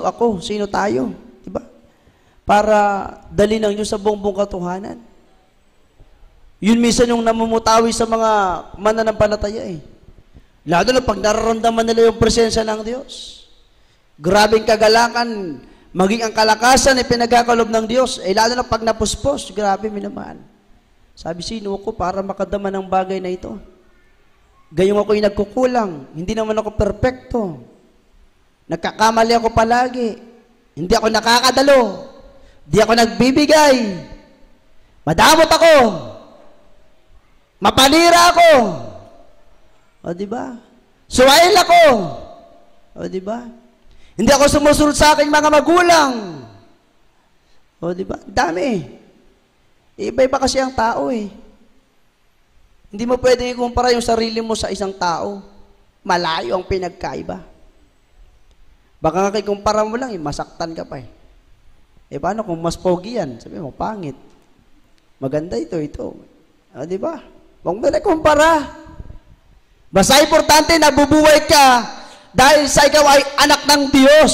[SPEAKER 1] ako? Sino tayo? Diba? Para dali ng Diyos sa buong katotohanan. Yun minsan yung namumutawi sa mga mananampalataya eh. Lalo na pag nararamdaman nila yung presensya ng Diyos. Grabing kagalakan, maging ang kalakasan ay pinagkakalob ng Diyos. Lalo na pag napuspos, grabe minamahal. Sabi, sino ako para makadama ng bagay na ito? Gayong ako'y nagkukulang, hindi naman ako perpekto. Nagkakamali ako palagi. Hindi ako nakakadalo. Hindi ako nagbibigay. Madamot ako. Mapanira ako. O, diba? Suwail ako. O, diba? Hindi ako sumusunod sa aking mga magulang. O, diba? Dami. Iba-iba kasi ang tao eh. Hindi mo pwedeng ikumpara yung sarili mo sa isang tao. Malayo ang pinagkaiba. Baka nga kumpara mo lang, masaktan ka pa eh. Paano kung mas pogi yan? Sabi mo, pangit. Maganda ito. O, diba? Huwag mo na kumpara. Basta importante na bubuhay ka dahil sa ikaw ay anak ng Diyos.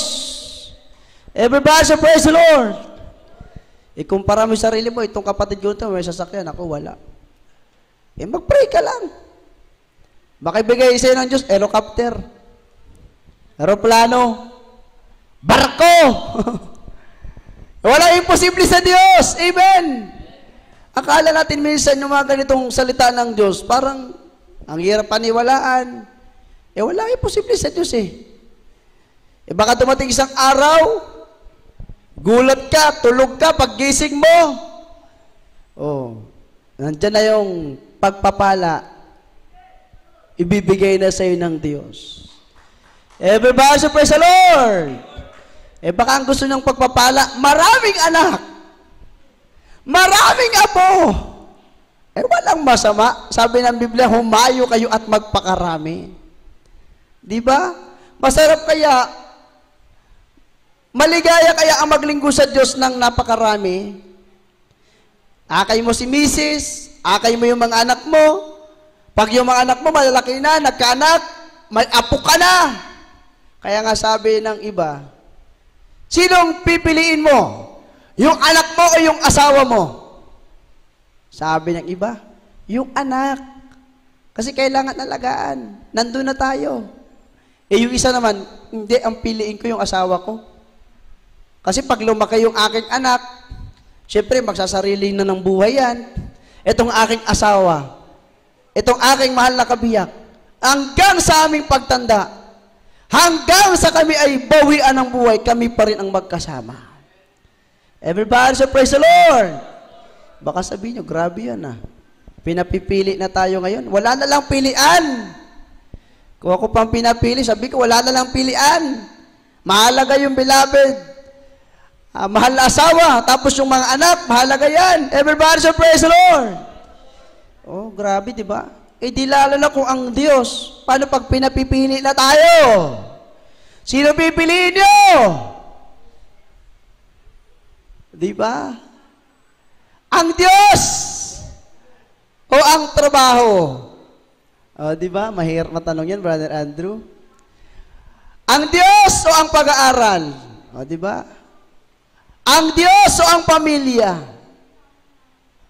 [SPEAKER 1] Everybody say praise the Lord. Ikumpara mo yung sarili mo, itong kapatid ko ito, may sasakyan, ako wala. Mag-pray ka lang. Baka ibigay sa'yo ng Diyos, helicopter, aeroplano, barko. Walang imposible sa Diyos. Amen. Akala natin minsan yung mga ganitong salita ng Diyos, parang ang hirap paniwalaan. Walang imposible sa Diyos eh. Baka dumating isang araw, gulat ka, tulog ka, paggising mo. Nandyan na yung pagpapala, ibibigay na sa iyo ng Diyos. Everybody say praise the Lord. Baka ang gusto ng pagpapala, maraming anak, maraming apo. Walang masama. Sabi ng Biblia, humayo kayo at magpakarami. Di ba? Masarap kaya, maligaya kaya ang maglinggo sa Diyos ng napakarami. Akay mo si Mrs., akay mo yung mga anak mo. Pag yung mga anak mo malalaki na, nagkaanak, may apo ka na. Kaya nga sabi ng iba, sinong pipiliin mo? Yung anak mo o yung asawa mo? Sabi ng iba, yung anak. Kasi kailangan alagaan. Nandun na tayo. Yung isa naman, hindi, ang piliin ko yung asawa ko. Kasi pag lumaki yung aking anak, syempre magsasarili na ng buhay yan. Itong aking asawa, itong aking mahal na kabiyak, hanggang sa aming pagtanda, hanggang sa kami ay bawian ng buhay, kami pa rin ang magkasama. Everybody say, praise the Lord! Baka sabihin nyo, grabe yan ah. Pinapipili na tayo ngayon. Wala na lang pilian. Kung ako pang pinapili, sabi ko, wala na lang pilian. Mahalaga yung beloved. Mahal na asawa. Tapos yung mga anak, mahalaga yan. Everybody say, praise the Lord! Oh, grabe, di ba? Eh, di lalo na kung ang Diyos, paano pag pinapipili na tayo? Sino pipiliin nyo? Di ba? Ang Diyos o ang trabaho? Oh, di ba? Mahirap matanong yan, Brother Andrew. Ang Diyos o ang pag-aaral? Oh, di ba? Ang Diyos o ang pamilya?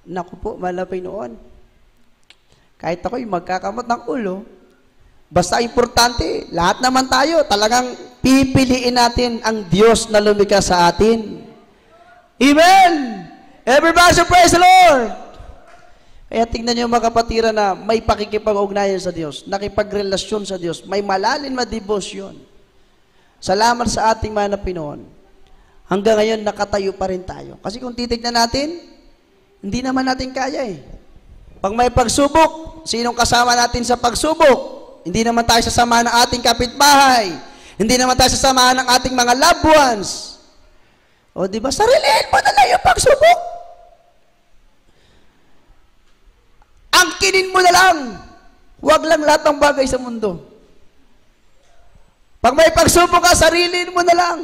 [SPEAKER 1] Naku po, malapay noon. Kahit ako'y magkakamot ng ulo, basta importante, lahat naman tayo, talagang pipiliin natin ang Diyos na lumikha sa atin. Amen! Everybody say, praise the Lord! Kaya tingnan niyo mga kapatiran na may pakikipag-ugnayan sa Diyos, nakipagrelasyon sa Diyos, may malalim na debosyon. Salamat sa ating mga Pinoon. Hanggang ngayon, nakatayo pa rin tayo. Kasi kung titignan natin, hindi naman natin kaya eh. Pag may pagsubok, sinong kasama natin sa pagsubok? Hindi naman tayo sasama ng ating kapitbahay. Hindi naman tayo sasama ng ating mga loved ones. O di ba, sariliin mo na lang yung pagsubok. Angkinin mo na lang. Huwag lang lahat ng bagay sa mundo. Pag may pagsubok ka, sarilin mo na lang.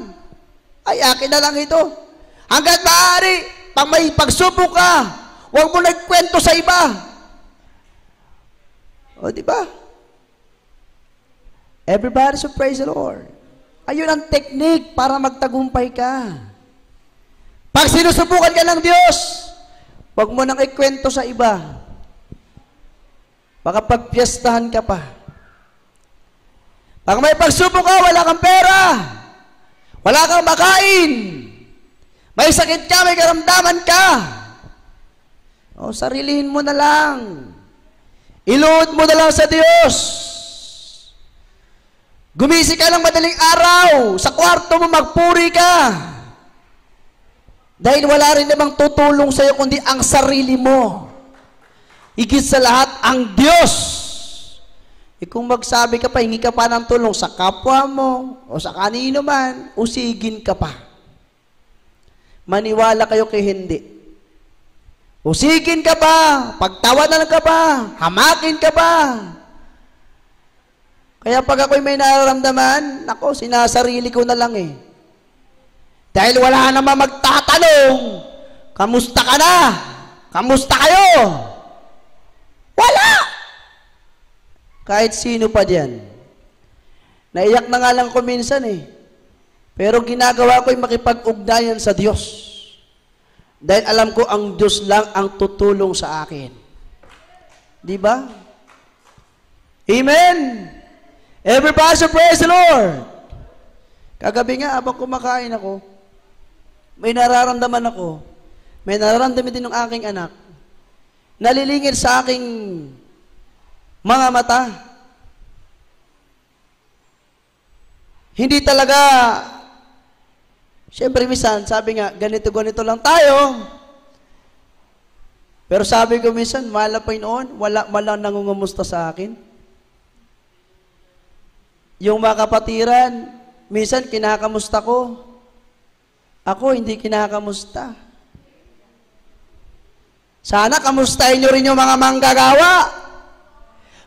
[SPEAKER 1] Ay, akin na lang ito. Hanggat maaari, pag may pagsubok ka, huwag mo nagkwento sa iba. O, di ba? Everybody should praise the Lord. Ayun ang technique para magtagumpay ka. Pag sinusubukan ka ng Diyos, huwag mo nang ikwento sa iba. Baka pagpiestahan ka pa. Pag may pagsubok ka, wala kang pera. Wala kang makain. May sakit ka, may karamdaman ka. O, sarilihin mo na lang. Iluhod mo na lang sa Diyos. Gumising ka ng madaling araw. Sa kwarto mo, magpuri ka. Dahil wala rin namang tutulong sa iyo kundi ang sarili mo. Higit sa lahat, ang Diyos. E kung magsabi ka pa, hingi ka pa ng tulong sa kapwa mo o sa kanino man, usigin ka pa. Maniwala kayo kay hindi. Usigin ka pa, pagtawanan ka pa, hamakin ka pa. Kaya pag ako'y may nararamdaman, nako, sinasarili ko na lang eh. Dahil wala naman magtatanong, kamusta ka na? Kamusta kayo? Wala! Kahit sino pa diyan. Naiyak na nga lang ko minsan eh. Pero ginagawa ko'y makipag-ugnayan sa Diyos. Dahil alam ko ang Diyos lang ang tutulong sa akin. Di ba? Amen! Everybody should praise the Lord! Kagabi nga, habang kumakain ako, may nararamdaman ako. May nararamdaman din ng aking anak. Nalilingid sa aking mga mata. Hindi talaga, siyempre minsan, sabi nga, ganito-ganito lang tayo. Pero sabi ko minsan, malapay noon, wala malang nangungumusta sa akin. Yung mga kapatiran, minsan kinakamusta ko. Ako, hindi kinakamusta. Sana kamustahin nyo rin yung mga manggagawa.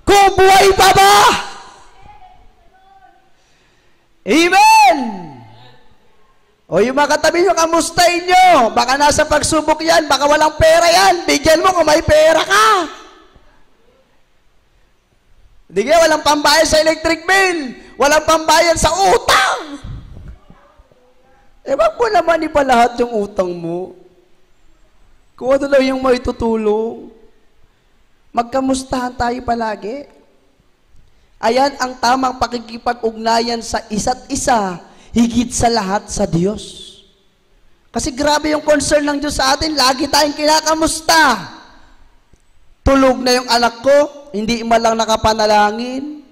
[SPEAKER 1] Kung buhay pa ba? Amen! O yung mga katabi nyo, kamustahin nyo. Baka nasa pagsubok yan, baka walang pera yan. Bigyan mo kung may pera ka. Hindi kaya walang pambayad sa electric bill. Walang pambayad sa utang. Wag mo naman ipalahat yung utang mo. Kung ano lang yung may tutulong. Magkamustahan tayo palagi. Ayan ang tamang pakikipag-ugnayan sa isa't isa, higit sa lahat sa Diyos. Kasi grabe yung concern ng Diyos sa atin, lagi tayong kinakamusta. Tulog na yung anak ko, hindi man lang nakapanalangin.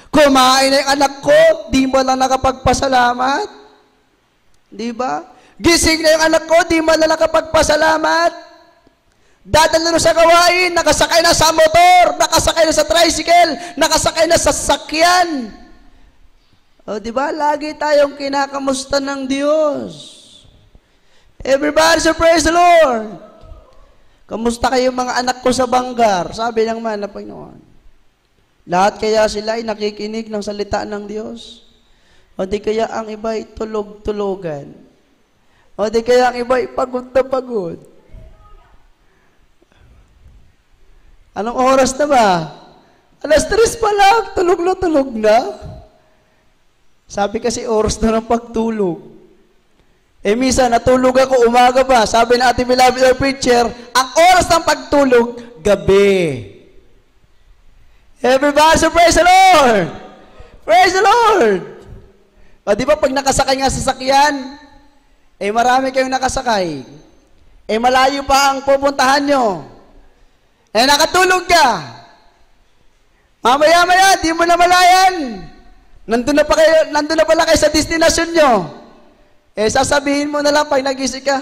[SPEAKER 1] Kumain na yung anak ko, di man lang nakapagpasalamat. Di ba? Gising na yung anak ko, di man lang nakapagpasalamat. Dadala na sa gawain, nakasakay na sa motor, nakasakay na sa tricycle, nakasakay na sa sasakyan. O, di ba? Lagi tayong kinakamusta ng Diyos. Everybody say, praise the Lord. Kamusta kayo mga anak ko sa Banggar? Sabi ng man na Panginoon. Lahat kaya sila ay nakikinig ng salita ng Diyos? O di kaya ang iba ay tulog-tulogan? O di kaya ang iba ay pagod na pagod? Anong oras na ba? 3:00 pa lang, tulog na tulog na. Sabi kasi oras na ng pagtulog. Minsan natulog ako umaga pa. Sabi na ating beloved our preacher, ang oras ng pagtulog, gabi. Everybody say, praise the Lord! Praise the Lord! O di ba pag nakasakay nga sa sasakyan, marami kayong nakasakay. Malayo pa ang pupuntahan nyo. Nakatulog ka. Mamaya-maya, di mo na malayan. Nandun na pala kayo sa destinasyon nyo. Sasabihin mo na lang pag nagising ka,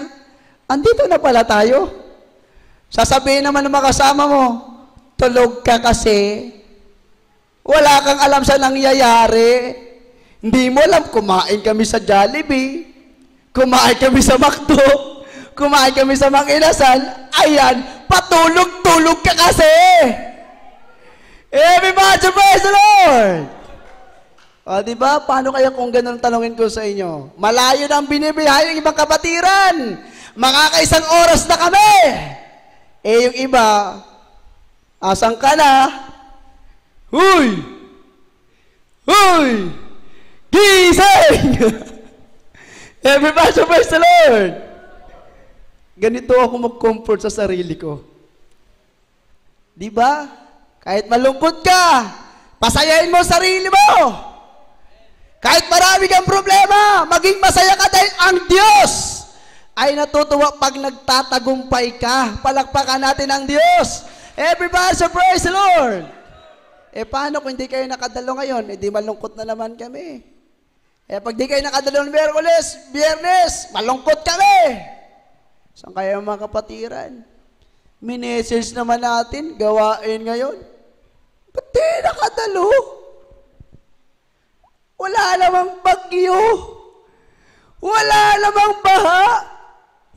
[SPEAKER 1] andito na pala tayo. Sasabihin naman ng makasama mo, tulog ka kasi. Wala kang alam sa nangyayari. Hindi mo alam, kumain kami sa Jollibee, kumain kami sa McDo, kumain kami sa Mang Inasal. Ayan, patulog-tulog ka kasi. Everybody praise the Lord! O, diba? Paano kaya kung ganun tanongin ko sa inyo? Malayo na ang binibiyahe ng ibang kabatiran. Makakaisang oras na kami. Yung iba, asan ka na? Huy! Huy! Gising! Everybody praise the Lord! Ganito ako mag-comfort sa sarili ko. Diba? Kahit malungkot ka, pasayain mo sarili mo. Kahit marami kang problema, maging masaya ka dahil ang Diyos ay natutuwa pag nagtatagumpay ka. Palakpakan natin ang Diyos. Everybody say, praise the Lord. Paano kung hindi kayo nakadalo ngayon? Di malungkot na naman kami. Pag di kayo nakadalo ng Biyernes, malungkot kami. Saan kayo mga kapatiran? Minesage naman natin, gawain ngayon. Ba't di nakadalo? Wala namang bagyo. Wala namang baha.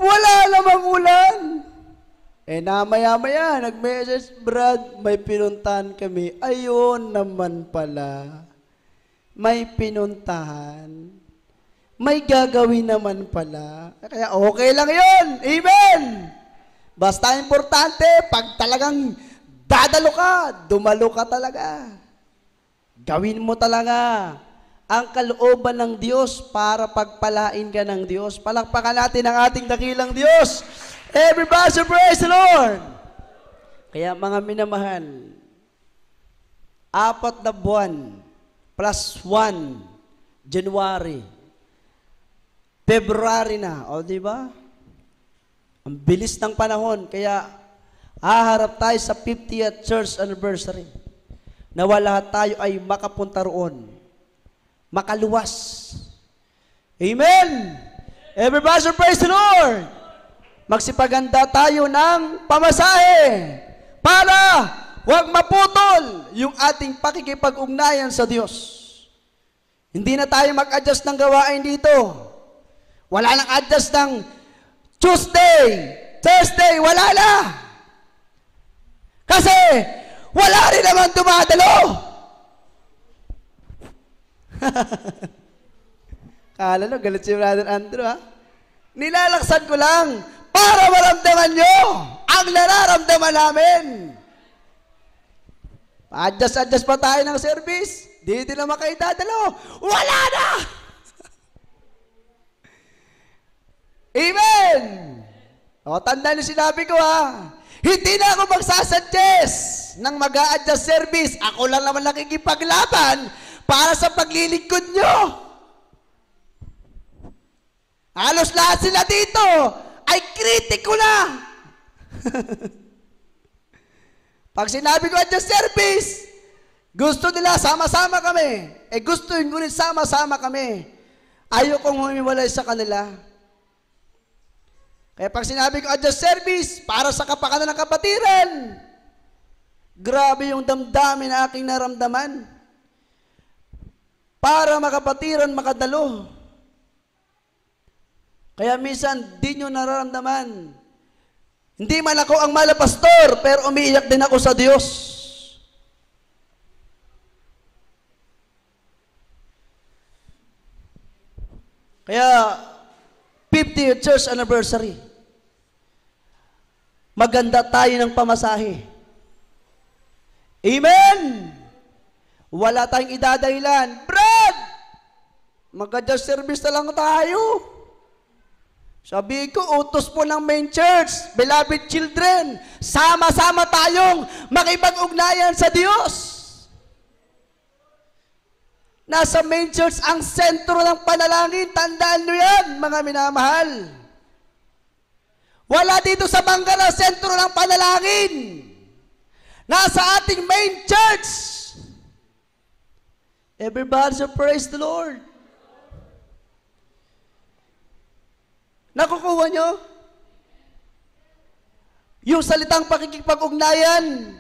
[SPEAKER 1] Wala namang ulan. Namaya-maya, nag-message, Brad, may pinuntahan kami. Ayun naman pala. May pinuntahan. May gagawin naman pala. Kaya okay lang yun. Amen! Basta importante, pag talagang dadalo ka, dumalo ka talaga. Gawin mo talaga ang kalooban ng Diyos para pagpalain ka ng Diyos. Palakpakan natin ang ating dakilang Diyos. Everybody praise the Lord! Kaya mga minamahal, 4 na buwan plus 1, January, February na, o diba? Ang bilis ng panahon, kaya haharap tayo sa 50th church anniversary. Nawa lahat tayo ay makapunta roon, makaluwas. Amen! Everybody praise the Lord! Magsipaganda tayo ng pamasahe para huwag maputol yung ating pakikipag-ugnayan sa Diyos. Hindi na tayo mag-adjust ng gawain dito. Wala nang adjust ng Tuesday, Thursday, wala na. Kasi wala rin naman dumadalo. Kala no, galit si Brother Andrew, ha? Nilalaksan ko lang para maramdaman nyo ang nararamdaman namin. Adjust pa tayo ng service. Di naman kayo dadalo. Wala na! Amen! O, tanda niyo sinabi ko, ha? Hindi na ako magsasuggest ng mag-a-adjust service. Ako lang naman nakikipaglaban para sa paglilingkod nyo. Halos lahat sila dito ay kritiko na.
[SPEAKER 5] Pag sinabi ko adjust service, gusto nila sama-sama kami. Gusto ko rin sama-sama kami. Ayokong humiwalay sa kanila. Kaya pag sinabi ko adjust service, para sa kapakanan ng kapatiran, grabe yung damdamin na aking naramdaman. Para makapatiran makadalo. Kaya minsan, di nyo nararamdaman. Hindi man ako ang malapastor, pero umiiyak din ako sa Diyos. Kaya, 50th church anniversary. Maganda tayo ng pamasahe. Amen! Wala tayong idadahilan. Brad! Mag-adjust service na lang tayo. Sabi ko, utos po ng main church, beloved children, sama-sama tayong makipag-ugnayan sa Diyos. Nasa main church ang sentro ng panalangin. Tandaan nyo yan, mga minamahal. Wala dito sa Bangala, sentro ng panalangin. Nasa ating main church. Everybody say, praise the Lord. Nakukuha nyo? Yung salitang pakikipag-ugnayan.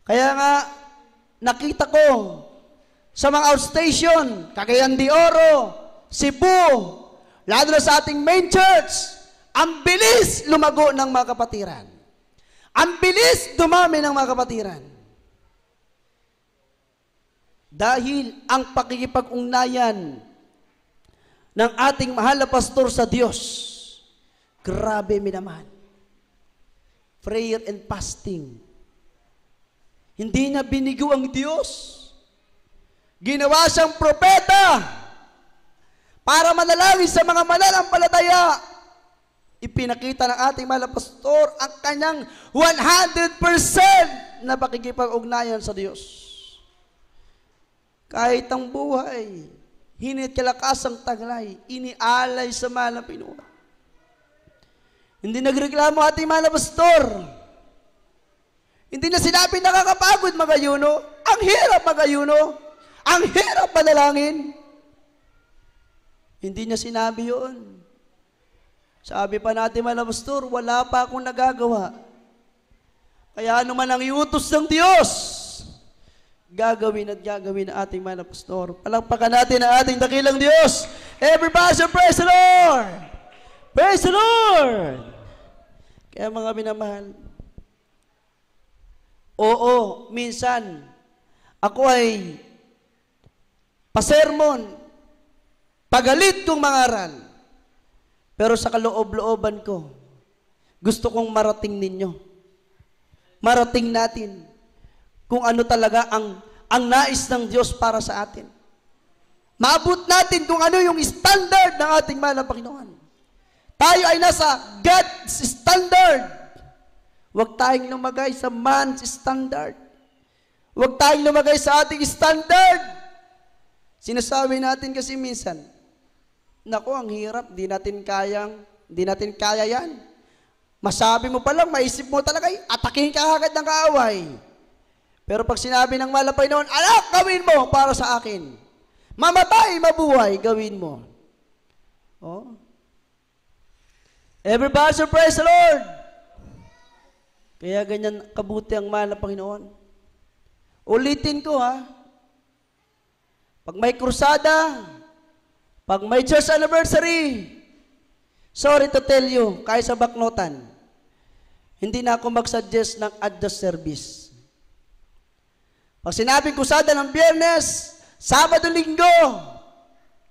[SPEAKER 5] Kaya nga, nakita ko sa mga outstation, Cagayan de Oro, Cebu, lalo na sa ating main church, ang bilis lumago ng mga kapatiran. Ang bilis dumami ng mga kapatiran. Dahil ang pakikipag-ugnayan ng ating mahal na pastor sa Diyos, grabe minamahal. Prayer and fasting. Hindi niya binigo ang Diyos. Ginawa siyang propeta para manalangin sa mga mananampalataya. Ipinakita ng ating mahal na pastor ang kanyang 100% na pakikipag-ugnayan sa Diyos. Kahit ang buhay, hinit kalakasang taglay, inialay sa mahal na Pinuno. Hindi nagreklamo ating mahal na pastor. Hindi na sinabi nakakapagod magayuno. Ang hirap magayuno. Ang hirap manalangin. Hindi niya sinabi yun. Sabi pa natin mahal na pastor, wala pa akong nagagawa. Kaya ano man ang iutos ng Diyos, gagawin at gagawin ng ating mahal na pastor. Palakpakan natin ang ating dakilang Diyos. Everybody say, praise the Lord! Praise the Lord! Kaya mga minamahal, oo, minsan, ako ay pasermon, pagalit kong mangaral, pero sa kaloob-looban ko, gusto kong marating ninyo. Marating natin kung ano talaga ang nais ng Diyos para sa atin. Maabot natin kung ano yung standard ng ating mahal na Panginoon. Tayo ay nasa God's standard. Huwag tayong lumagay sa man's standard. Huwag tayong lumagay sa ating standard. Sinasabi natin kasi minsan, naku, ang hirap, di natin kaya yan. Masabi mo pa lang, maisip mo talaga, atakihin ka agad ng kaaway. Pero pag sinabi ng mahal na Panginoon, anak, gawin mo para sa akin. Mamatay, mabuhay, gawin mo. Oh. Everybody say, praise the Lord. Kaya ganyan kabuti ang mahal na Panginoon. Ulitin ko ha. Pag may krusada, pag may church anniversary, sorry to tell you, kahit sa baknotan, hindi na ako mag-suggest ng adjust service. Pag sinabing krusada ng Biyernes, Sabado, Linggo,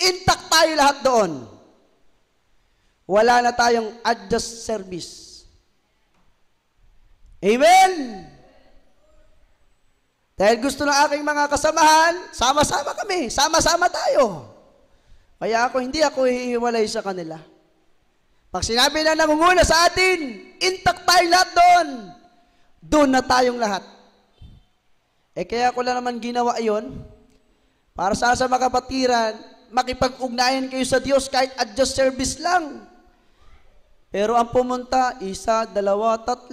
[SPEAKER 5] intact tayo lahat doon. Wala na tayong adjust service. Amen? Dahil gusto ng aking mga kasamahan, sama-sama kami, sama-sama tayo. Kaya hindi ako hihiwalay sa kanila. Pag sinabi na nangunguna sa atin, intact tayo lahat doon. Doon na tayong lahat. Kaya ko lang naman ginawa iyon, para sa mga kapatiran, makipag-ugnayan kayo sa Diyos kahit adjust service lang. Pero ang pumunta, 1, 2, 3.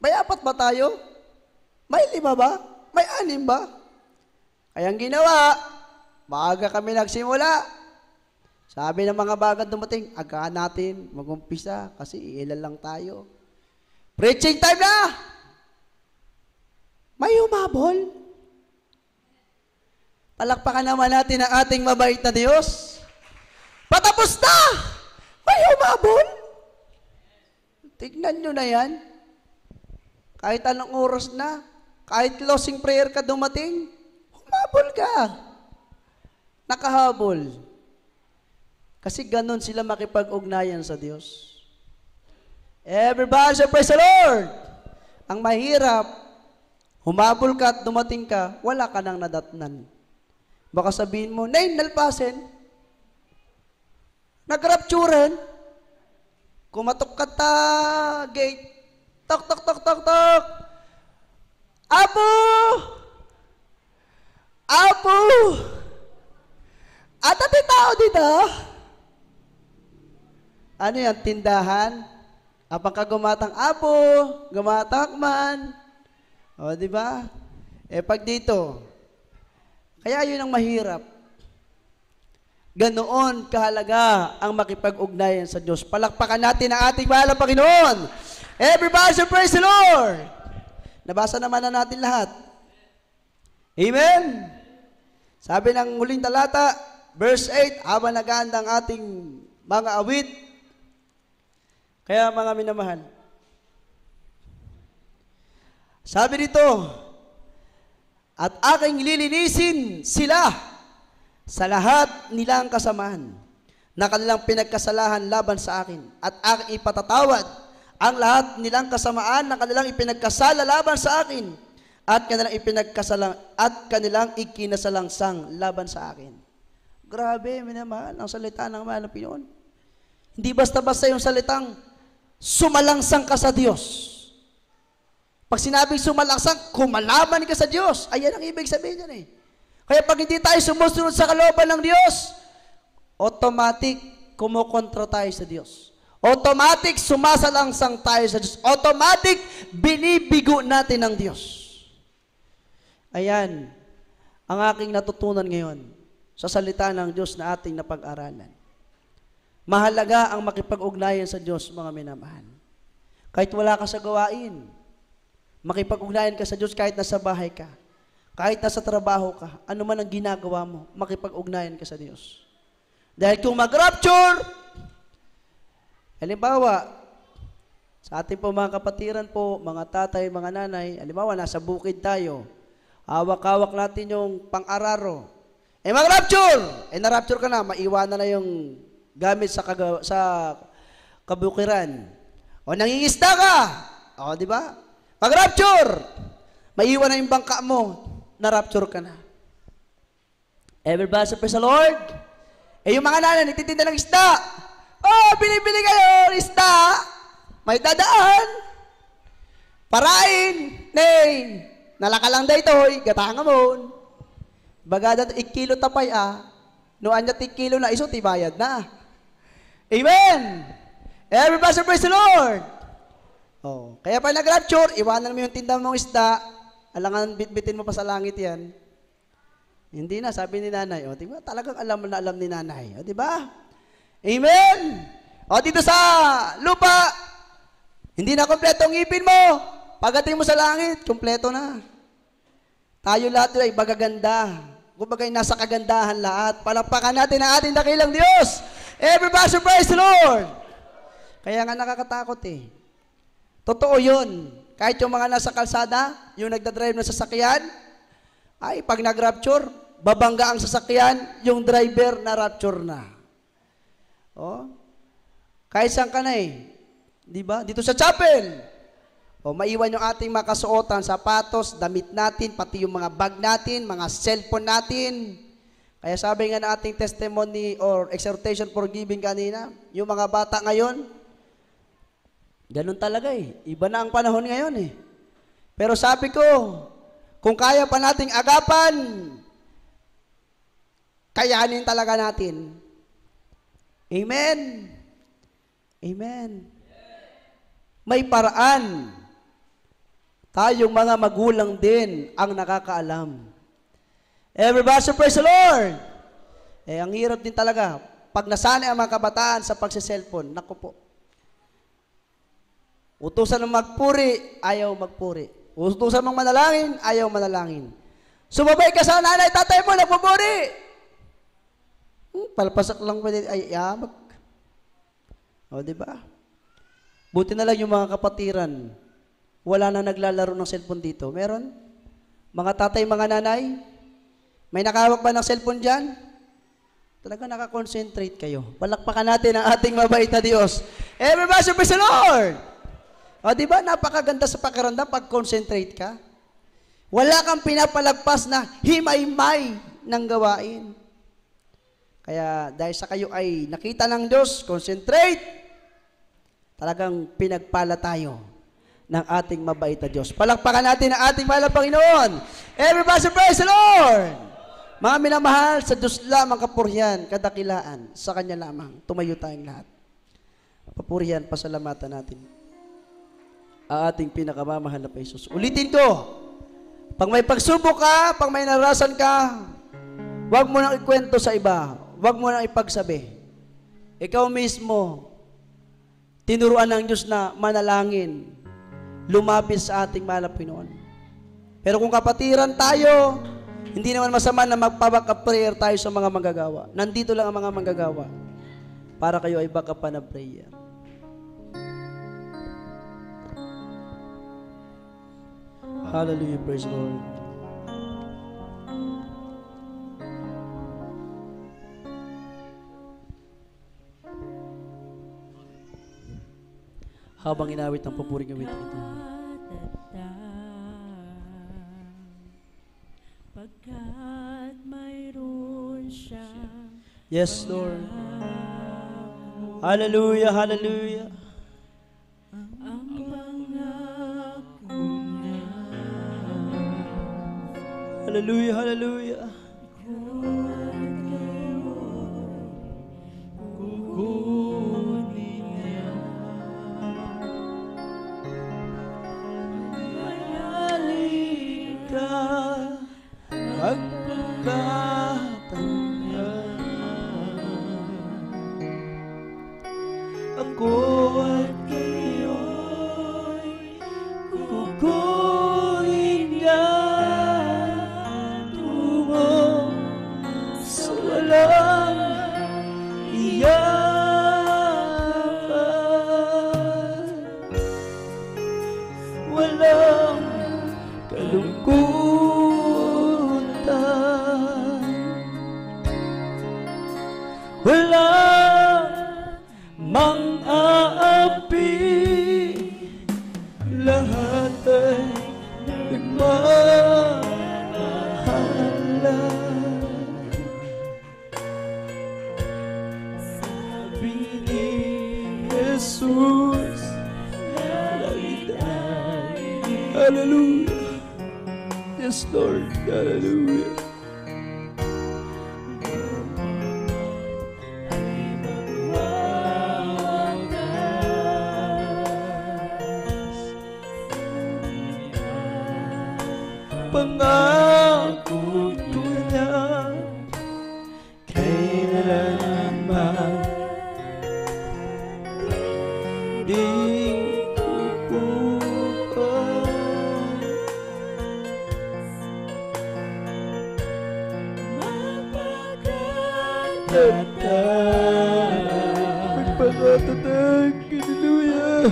[SPEAKER 5] May 4 ba tayo? May 5 ba? May 6 ba? Kaya ang ginawa, maaga kami nagsimula. Sabi ng mga bagat dumating, agaan natin mag-umpisa kasi ilan lang tayo. Preaching time na! May humabol. Palakpakan naman natin ang ating mabait na Diyos. Patapos na! May humabol. Tignan nyo na yan. Kahit anong oras na, kahit closing prayer ka dumating, humabol ka. Nakahabol. Kasi ganun sila makipag-ugnayan sa Diyos. Everybody say, praise the Lord! Ang mahirap, humabol ka at dumating ka, wala ka nang nadatnan. Baka sabihin mo, Nay, nalpasin. Nagrapturen. Kumatok ka ta, gate. Tok, tok, tok, tok, tok. Apo! Apo! At ati tao dito? Ano yan, tindahan? Apang ka gumatang apo, gumatak man. O, di ba? Pag dito, kaya yun ang mahirap. Ganoon kahalaga ang makipag-ugnayan sa Diyos. Palakpakan natin ang ating mahal na Panginoon. Everybody say, praise the Lord! Nabasa naman na natin lahat. Amen? Sabi ng muling talata, verse 8, habang nag-aanda ang ating mga awit, kaya mga minamahal, sabi dito, at aking lilinisin sila sa lahat nilang kasamaan na kanilang pinagkasalahan laban sa akin, at aking ipatatawad ang lahat nilang kasamaan na kanilang ipinagkasala laban sa akin, at kanilang ikinasalangsang laban sa akin. Grabe, minamahal, ang salita ng mahal na Pinoon. Hindi basta-basta yung salitang sumalangsang ka sa Diyos. Pag sinabing sumalangsang, kumalaban ka sa Diyos. Ayan ang ibig sabihin yan eh. Kaya pag hindi tayo sumusunod sa kalooban ng Diyos, automatic kumukontra tayo sa Diyos. Automatic sumasalangsang tayo sa Diyos. Automatic binibigo natin ng Diyos. Ayan ang aking natutunan ngayon sa salita ng Diyos na ating napag-aralan. Mahalaga ang makipag-ugnayan sa Diyos, mga minamahal. Kahit wala ka sa gawain, makipag-ugnayan ka sa Diyos kahit nasa bahay ka, kahit nasa trabaho ka, ano man ang ginagawa mo, makipag-ugnayan ka sa Diyos. Dahil kung mag-rapture, halimbawa, sa ating po mga kapatiran po, mga tatay, mga nanay, halimbawa, nasa bukid tayo, hawak-hawak natin yung pang-araro, mag-rapture! Na-rapture ka na, maiwanan na yung gamit sa kabukiran. O nangingisda ka. O, di ba? Pag-rapture, maiwan na yung bangka mo, na-rapture ka na. Everybody say, praise the Lord. Yung mga nanay, nagtitinda ng isda. Binibili kayo, isda. May dadaan. Parain. Nay, nalakalang da ito, gatanga mo. Bagada, ikilo tapay Noan niya tikilo na iso, tibayad na. Amen! Everybody say, praise the Lord! Kaya pa nag-rapture, iwanan mo yung tinda mong isda, alangan bitbitin mo pa sa langit yan. Hindi na, sabi ni nanay. Diba? Talagang alam na alam ni nanay. Diba? Amen! Dito sa lupa, hindi na kompleto ang ngipin mo. Pagdating mo sa langit, kompleto na. Tayo lahat ay bagaganda. Kumbaga nasa kagandahan lahat. Palakpakan natin ang ating dakilang Diyos. Everybody praise the Lord. Kaya nga nakakatakot eh. Totoo yun. Kahit yung mga nasa kalsada, yung nagdadrive ng sasakyan, ay pag nag-rapture, babangga ang sasakyan, yung driver na rapture na. Kahit saan ka na eh. Diba? Dito sa chapel. Maiwan yung ating makasuotan, sapatos, damit natin, pati yung mga bag natin, mga cellphone natin. Kaya sabi nga na ating testimony or exhortation for giving kanina, yung mga bata ngayon, ganun talaga eh. Iba na ang panahon ngayon eh. Pero sabi ko, kung kaya pa nating agapan, kayanin talaga natin. Amen? Amen. May paraan. Tayong mga magulang din ang nakakaalam. Everybody say praise the Lord. Ang hirap din talaga. Pag nasanay ang mga kabataan sa pagsiselfon, naku po. Utusan ng magpuri, ayaw magpuri. Utusan ng manalangin, ayaw manalangin. Sumabay ka sa nanay, tatay mo, nagpupuri. Palpasak lang pwede, ay yamak. O, diba? Buti na lang yung mga kapatiran. Wala na naglalaro ng cellphone dito. Meron? Mga tatay, mga nanay? May nakahawak ba ng cellphone dyan? Talaga nakakonsentrate kayo. Palakpakan natin ang ating mabait na Diyos. Everybody, praise the Lord! O, diba? Napakaganda sa pakiramdam pag concentrate ka. Wala kang pinapalagpas na himay-may ng gawain. Kaya dahil sa kayo ay nakita ng Diyos, concentrate, talagang pinagpala tayo ng ating mabait na Diyos. Palakpakan natin ang ating mahal na Panginoon. Everybody praise the Lord! Mga minamahal, sa Diyos lamang kapurihan, kadakilaan, sa Kanya lamang. Tumayo tayong lahat. Papurihan, pasalamatan natin ang ating pinakamamahal na Jesus. Ulitin ko, pag may pagsubok ka, pag may narasan ka, huwag mo nang ikwento sa iba. Huwag mo nang ipagsabi. Ikaw mismo, tinuruan ng Diyos na manalangin, lumapit sa ating mahal na Panginoon. Pero kung kapatiran tayo, hindi naman masama na magpa-backup prayer tayo sa mga manggagawa. Nandito lang ang mga manggagawa para kayo ay backup pa na prayer. Hallelujah, praise the Lord. Habang inawit ang papuring gawin ito.
[SPEAKER 6] Pagkat mayroon siya.
[SPEAKER 5] Yes, Lord. Hallelujah, hallelujah.
[SPEAKER 6] Ang pangako niya.
[SPEAKER 5] Hallelujah, hallelujah.
[SPEAKER 6] Kukunin niya.
[SPEAKER 5] Mayalig ka, magpagkatanya. Ako at kayo'y kukunin niya tungo sa walang iyakan, walang kalungkutan, walang mang-aapi, lahat ay nagmamahalan. Sabi ni Jesus, hallelujah. Yes, Lord, hallelujah. Pangako ko na kailanman di kukuha. Magpakatatag, hallelujah.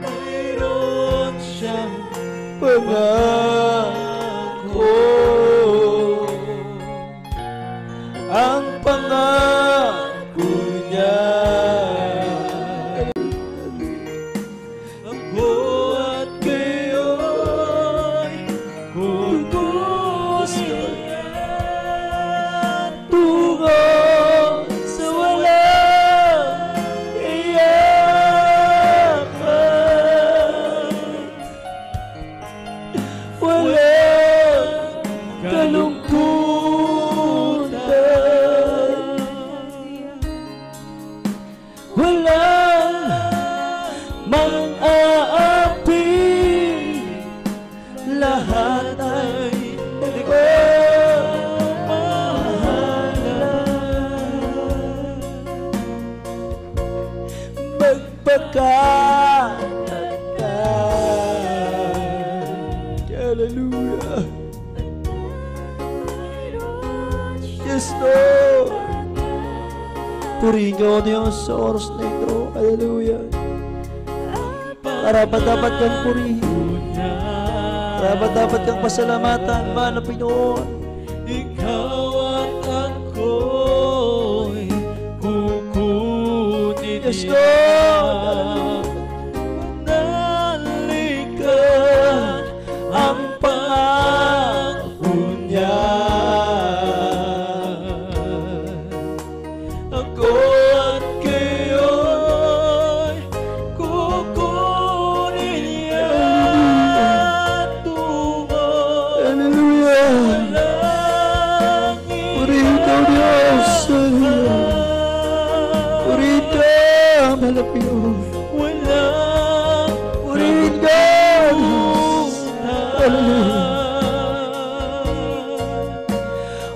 [SPEAKER 5] Mayroon siyang pangako, ang pangako niya. Ako at kayo'y kukunin tungo sa walang iyakan, walang kalungkutan, walang Hallelujah. Yes, Lord. Purihin ka, O Diyos, sa oras na ito. Hallelujah. Karapat dapat kang purihin. Karapat dapat kang pasalamatan, mahal na Pinoon.
[SPEAKER 6] Ikaw at ako'y kukunin
[SPEAKER 5] Yes,
[SPEAKER 6] niya.
[SPEAKER 5] Lord.
[SPEAKER 6] Nalikan ang pangako niya. Ako at kayo'y kukunin niya tungo.
[SPEAKER 5] Hallelujah. Purihin ka, O Diyos. Hallelujah. Purihin ka, mahal na Pinoon. Purihin ka. Hallelujah.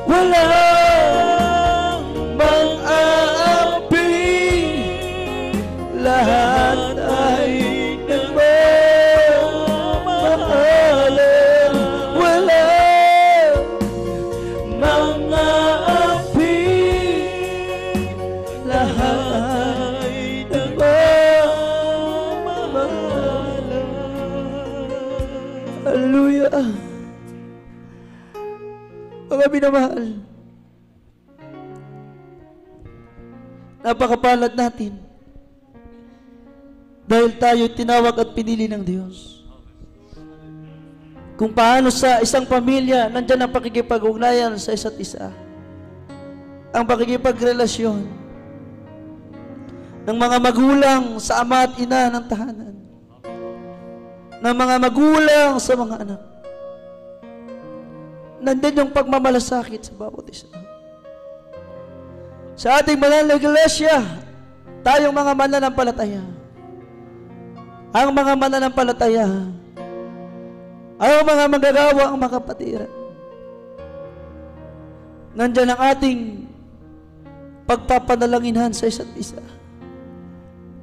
[SPEAKER 5] Walang mang-aapi, lahat ay nagmamahalan. Walang mang-aapi, lahat ay nagmamahalan. Hallelujah. Mga minamahal, napakapalad natin dahil tayo tinawag at pinili ng Diyos. Kung paano sa isang pamilya nandyan ang pakikipag-ugnayan sa isa't isa, ang pakikipagrelasyon ng mga magulang sa ama at ina ng tahanan, ng mga magulang sa mga anak. Nandun yung pagmamalasakit sa bawat isa. Sa ating banal na iglesia, tayong mga mananampalataya, ang mga mananampalataya, ang mga magagawa ang makapatiran. Nandyan ang ating pagpapanalanginhan sa isa't isa,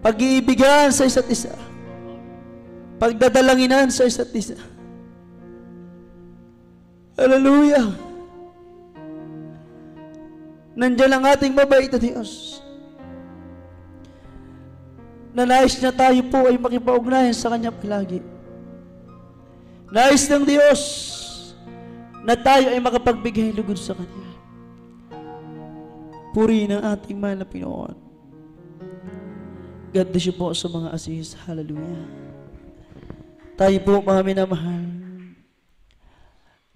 [SPEAKER 5] pag-iibigan sa isa't isa, pagdadalanginan sa isa't isa. Hallelujah. Nandiyan ang ating mabait na Diyos, na nais na tayo po ay makipag-ugnayan sa Kanya palagi. Nais ng Diyos na tayo ay makapagbigay lugod sa Kanya. Purihin ang ating mahal na Pinoon. God bless you po sa mga asis. Hallelujah. Tayo po, mga minamahal,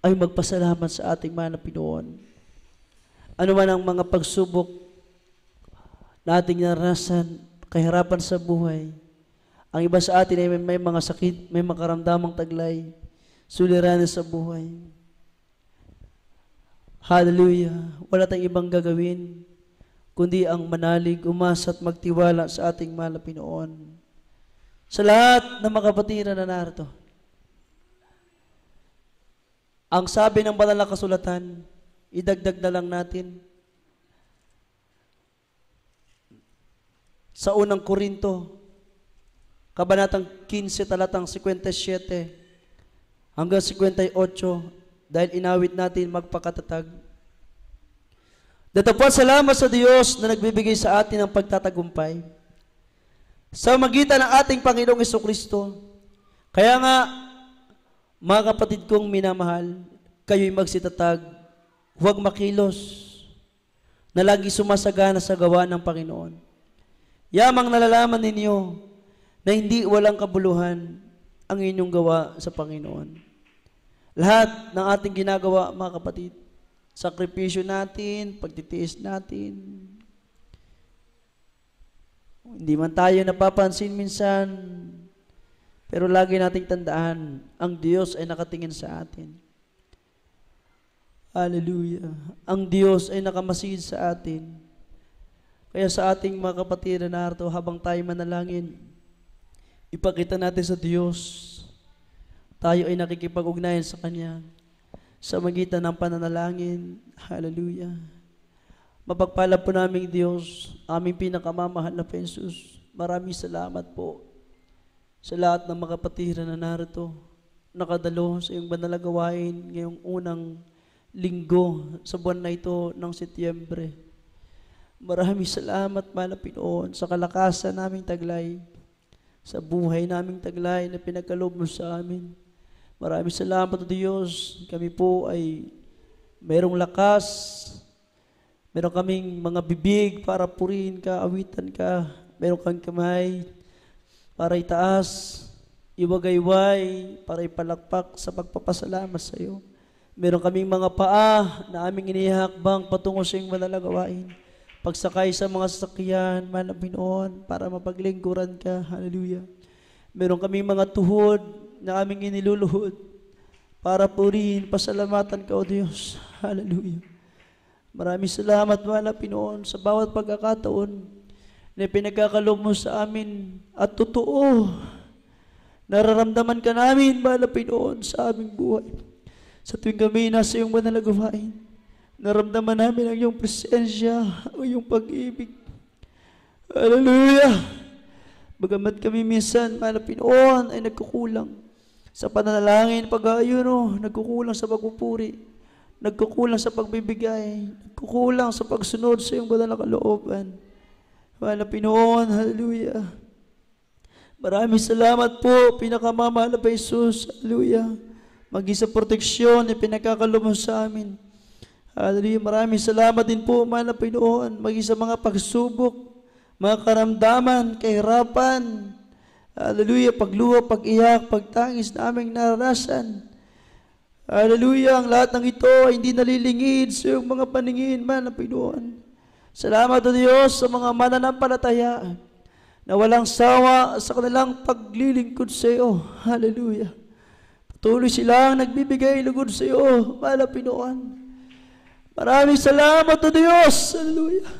[SPEAKER 5] ay magpasalamat sa ating mahal na Pinoon. Ano man ang mga pagsubok na ating naranasan, kahirapan sa buhay, ang iba sa atin ay may mga sakit, may makaramdamang taglay, suliranin sa buhay. Hallelujah. Wala tayong ibang gagawin, kundi ang manalig, umasa at magtiwala sa ating mahal na Pinoon. Sa lahat ng mga kapatiran na narito, ang sabi ng banal na kasulatan, idagdag na lang natin. Sa unang Korinto, kabanatang 15, talatang 57 hanggang 58, dahil inawit natin magpakatatag. Datapwat salamat sa Diyos na nagbibigay sa atin ng pagtatagumpay sa magitan ng ating Panginoong Jesucristo. Kaya nga, mga kapatid kong minamahal, kayo'y magsitatag, huwag makilos, na lagi sumasagana sa gawa ng Panginoon. Yamang nalalaman ninyo na hindi walang kabuluhan ang inyong gawa sa Panginoon. Lahat ng ating ginagawa, mga kapatid, sakripisyo natin, pagtitiis natin, hindi man tayo napapansin minsan, pero lagi nating tandaan, ang Diyos ay nakatingin sa atin. Hallelujah. Ang Diyos ay nakamasid sa atin. Kaya sa ating mga kapatid na narito, habang tayo manalangin, ipakita natin sa Diyos, tayo ay nakikipag-ugnayan sa Kanya sa magitan ng pananalangin. Hallelujah.
[SPEAKER 1] Mapagpala po naming Diyos, aming pinakamamahal na Jesus. Maraming salamat po sa lahat ng mga kapatiran na narito, nakadalo sa iyong banal na gawain ngayong unang linggo sa buwan na ito ng Setyembre. Maraming salamat, mahal na Pinoon, sa kalakasan naming taglay, sa buhay naming taglay na pinagkaloob mo sa amin. Maraming salamat, O Diyos. Kami po ay mayroong lakas, meron kaming mga bibig para purihin ka, awitan ka, meron kang kamay para itaas, iwagayway, para ipalakpak sa pagpapasalamat sa iyo. Meron kaming mga paa na aming inihakbang patungo sa iyong banal na gawain. Pagsakay sa mga sasakyan, mahal na Pinoon, para mapaglingkuran ka. Hallelujah. Meron kaming mga tuhod na aming iniluluhod para purihin, pasalamatan ka, O Diyos. Hallelujah. Maraming salamat, mahal na Pinoon, sa bawat pagkakataon na pinagkakaloob mo sa amin at totoo. Nararamdaman ka namin, mahal na Pinoon, sa aming buhay. Sa tuwing kami nasa iyong banal na gawain, naramdaman namin ang iyong presensya, ang iyong pag-ibig. Hallelujah! Bagamat kami minsan, mahal na Pinoon, ay nagkukulang sa pananalangin, pag-aayuno, nagkukulang sa pagpupuri, nagkukulang sa pagbibigay, nagkukulang sa pagsunod sa iyong banal na kalooban. Mahal na Pinoon, hallelujah. Maraming salamat po, pinakamamahal na Jesus, hallelujah. Maging sa proteksyon na pinagkakaloob mo sa amin. Hallelujah. Maraming salamat din po, mahal na Pinoon, maging sa mga pagsubok, mga karamdaman, kahirapan, hallelujah, pagluha, pag-iyak, pagtangis na aming naranasan. Hallelujah, ang lahat ng ito ay hindi nalilingid sa iyong mga paningin, mahal na Pinoon. Salamat, O Diyos, sa mga mananampalataya na walang sawa sa kanilang paglilingkod sa iyo. Hallelujah. Patuloy silang nagbibigay lugod sa iyo, mahal na Pinoon. Maraming salamat, O Diyos. Hallelujah.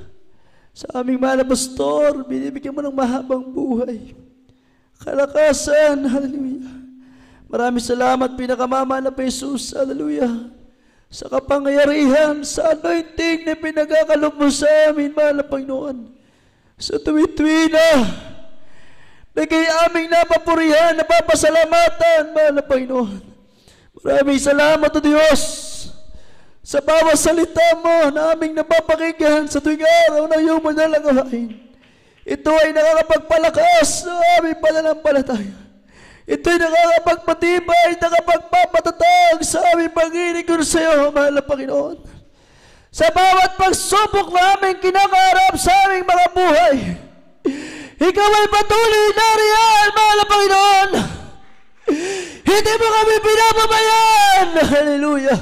[SPEAKER 1] Sa aming mahal na pastor, binibigyan mo ng mahabang buhay, kalakasan. Hallelujah. Maraming salamat, pinakamamahal na Jesus. Hallelujah. Sa kapangyarihan, sa anointing na pinagkakaloob mo sa amin, mahal na Panginoon. Sa tuwi-tuwi na kay aming napapurihan, napapasalamatan, mahal na Panginoon. Maraming salamat, O Diyos, sa bawat salita mo na aming napapakinggan sa tuwing araw na iyong banal na gawain. Ito ay nakakapagpalakas sa aming pananampalataya. Ito'y nakakapagpatibay, nakapagpapatatag sa aming pag-inig sa iyo, mahal na Panginoon. Sa bawat pagsubok na aming kinakaharap sa aming mga buhay, ikaw ay patuloy na riyan, mahal na Panginoon. Hindi mo kami pinapabayaan. Hallelujah.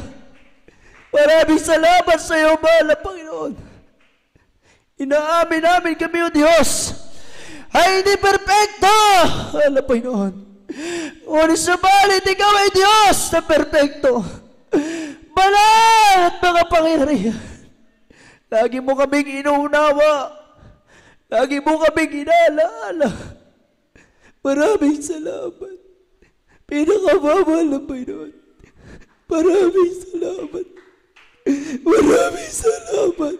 [SPEAKER 1] Maraming salamat sa iyo, mahal na Panginoon. Inaamin namin kami, O Diyos, ay hindi perfecto, mahal na Panginoon. Ngunit subalit, ikaw ay Diyos na perfecto, banal at makapangyarihan. Lagi mo kaming inuunawa, lagi mo kaming inaalaala. Maraming salamat, pinakamamahal na Panginoon. Maraming salamat, maraming salamat,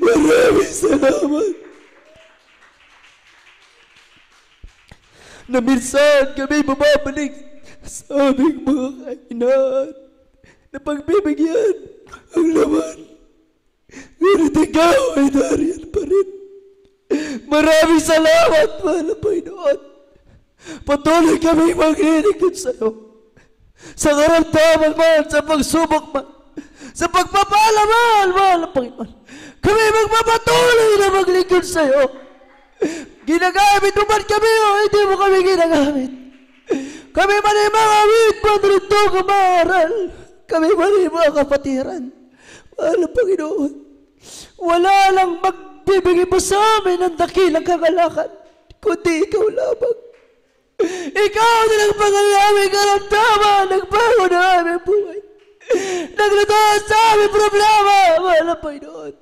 [SPEAKER 1] maraming salamat. Na minsan kami bumabalik sa aming mga kainan na pagbibigyan ang laman. Ngunit ikaw ay nariyan pa rin. Maraming salamat, mahal na Panginoon. Patuloy kami maglilingkod sa iyo. Sa karamdaman man, sa pagsubok man, sa pagpapala man, mahal na Panginoon. Kami magpapatuloy na maglingkod sa iyo. Ginagamit mo man kami o hindi mo kami ginagamit. Kami man ay mga awit, mandrito, kamaral. Kami man ay mga kapatiran. Mahal na Panginoon, wala lang magbibigay mo sa amin ng dakilang kagalakan, kundi ikaw lamang. Ikaw na nagpangal aming karamdaman, nagbago na aming buhay, naglutas sa aming problema, mahal na Panginoon.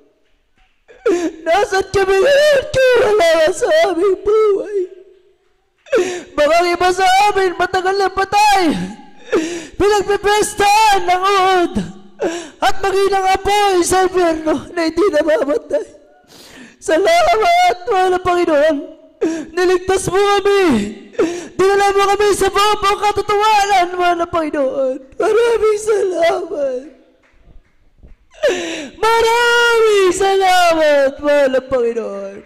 [SPEAKER 1] Nasaan kami ngayon, wala sa aming buhay. Baka iba sa amin, matagal na patay, pinagpipestahan ng uod.
[SPEAKER 5] at maging ang apoy sa impyerno na hindi namamatay. Salamat, mahal na Panginoon. Niligtas mo kami. Dinala mo kami sa buong katotohanan, mahal na Panginoon. Maraming salamat. Maraming salamat, mahal na Panginoon.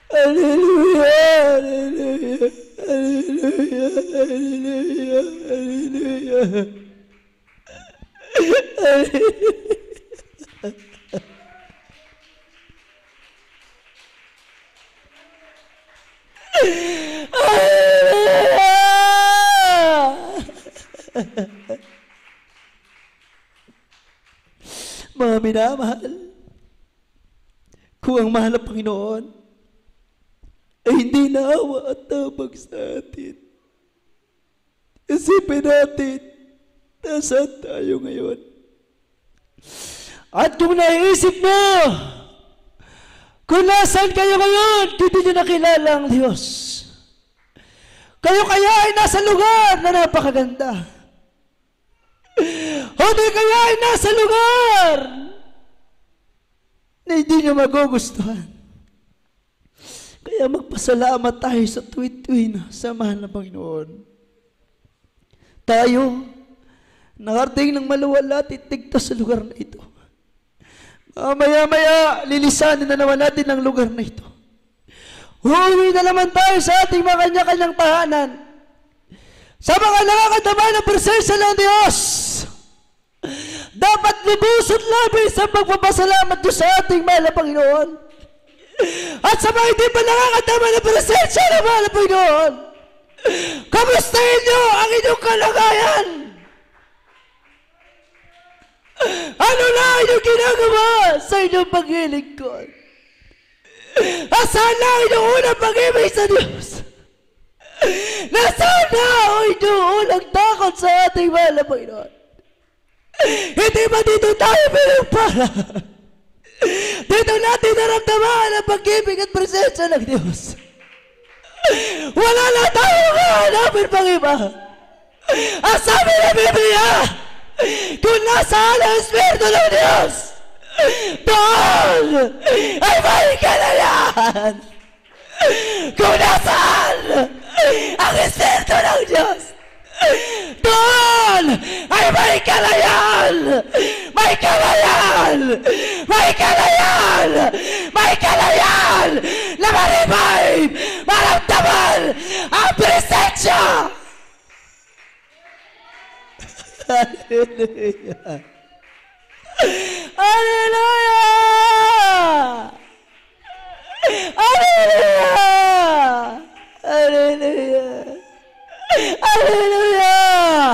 [SPEAKER 5] Hallelujah, hallelujah, hallelujah, hallelujah, hallelujah. Mga minamahal, kung ang mahal na Panginoon ay hindi naawa at tabag sa atin, isipin natin nasaan tayo ngayon. At kung naiisip mo kung nasaan kayo ngayon, hindi nyo nakilala ang Diyos. Kayo kaya ay nasa lugar na napakaganda. O di kaya ay nasa lugar na hindi nyo magugustuhan. Kaya magpasalamat tayo sa tuwid-tuwid na sa mahal na Panginoon. Tayo, nakarating ng maluwala at itigtas sa lugar na ito. Maya-maya, lilisanin na naman natin ang lugar na ito. Uuwi na naman tayo sa ating mga kanya-kanyang tahanan. Sa mga nakakadama ng presensya ng Diyos, dapat lubos at labis ang pagpapasalamat Diyos sa ating mahal na Panginoon. At sa mga hindi pa nakakadama ng presensya ng mahal na Panginoon, kamustahin nyo ang inyong kalagayan. Ano na inyong ginagawa sa inyong paglilingkod? Nasaan na inyong unang pag-ibig sa Diyos? Nasaan na inyong unang takot sa ating mahal na Panginoon? Hindi ba dito tayo pinagpala? Dito natin naramdaman ang pag-ibig at presensya ng Diyos. Wala na tayo hanapin pang iba. Ang sabi ng Biblia, kung nasaan ang Espiritu ng Diyos, doon ay may kalayahan. Kung nasaan ang Espiritu ng Diyos, doon ay may kalayahan. May kalayahan. May kalayahan. May kalayahan na ma-revive, maramdaman ang presensya. Hallelujah. Hallelujah. Hallelujah. Hallelujah. Hallelujah.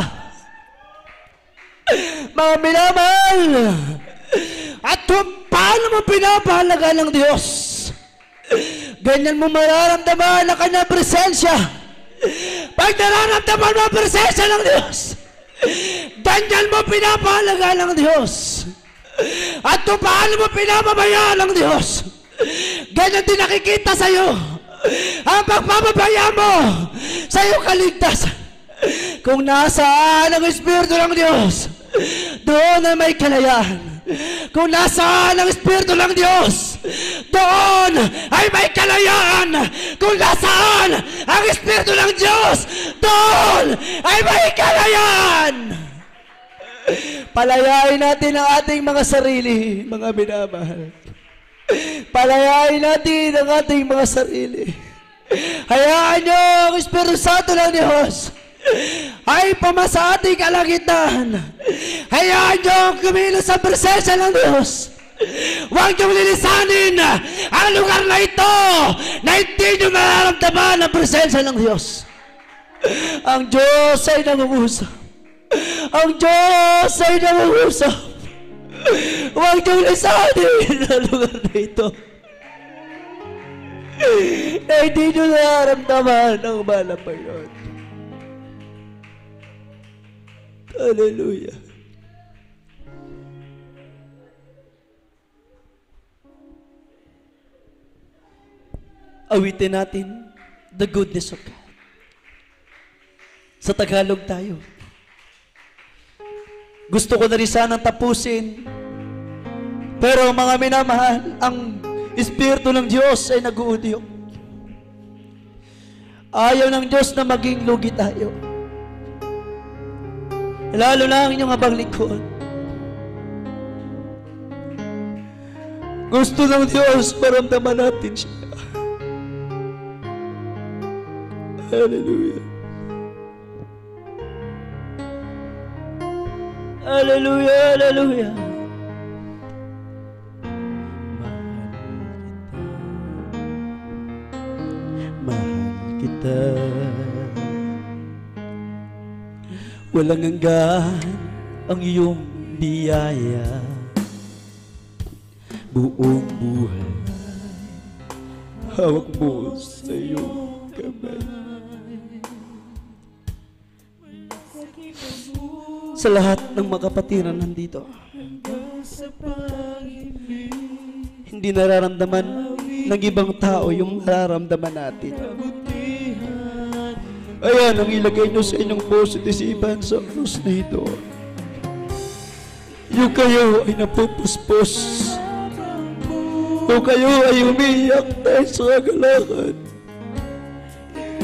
[SPEAKER 5] Mga minamahal, at kung paano mo pinapahalaga ng Diyos, ganyan mo mararamdaman ang kanyang presensya. Pag nararamdaman mo ang presensya ng Diyos, ganyan mo pinapahalaga ng Diyos. At kung paano mo pinapabayaan ng Diyos, ganyan din nakikita sa iyo ang pagpapabaya mo sa iyong kaligtasan. Kung nasaan ang Espiritu ng Diyos, doon ay may kalayahan. Kung nasaan ang Espiritu ng Diyos, doon ay may kalayaan. Kung nasaan ang Espiritu ng Diyos, doon ay may kalayaan. Palayain natin ang ating mga sarili, mga minamahal. Palayain natin ang ating mga sarili. Hayaan nyo ang Espiritu Santo ng Diyos ay pamasa ating kalagitnaan. Hayaan nyo kumilos sa presensya ng Diyos. Huwag niyong lilisanin ang lugar na ito na hindi nyo mararamdaman ang presensya ng Diyos. Ang Diyos ay nangungusap. Ang Diyos ay nangungusap. Huwag niyong lisanin ang lugar na ito na hindi nyo nararamdaman ang mahal na Panginoon. Hallelujah. Awitin natin the goodness of God. Sa Tagalog tayo. Gusto ko na rin sanang tapusin. Pero mga minamahal, ang Espiritu ng Diyos ay nag-uudyok. Ayaw ng Diyos na maging lugi tayo. Lalo na ang inyong abang likod. Gusto ng Diyos maramdaman natin siya. Hallelujah. Hallelujah, hallelujah. Mahal kita. Walang hanggan ang iyong biyaya. Buong buhay hawak mo sa iyong kamay. Sa lahat ng mga kapatiran nandito, hindi nararamdaman ng ibang tao yung nararamdaman natin. Ayan ang ilagay nyo sa inyong puso at isipan sa krus na ito. Yung kayo ay napupuspos. Yung kayo ay umiiyak dahil sa kagalakan.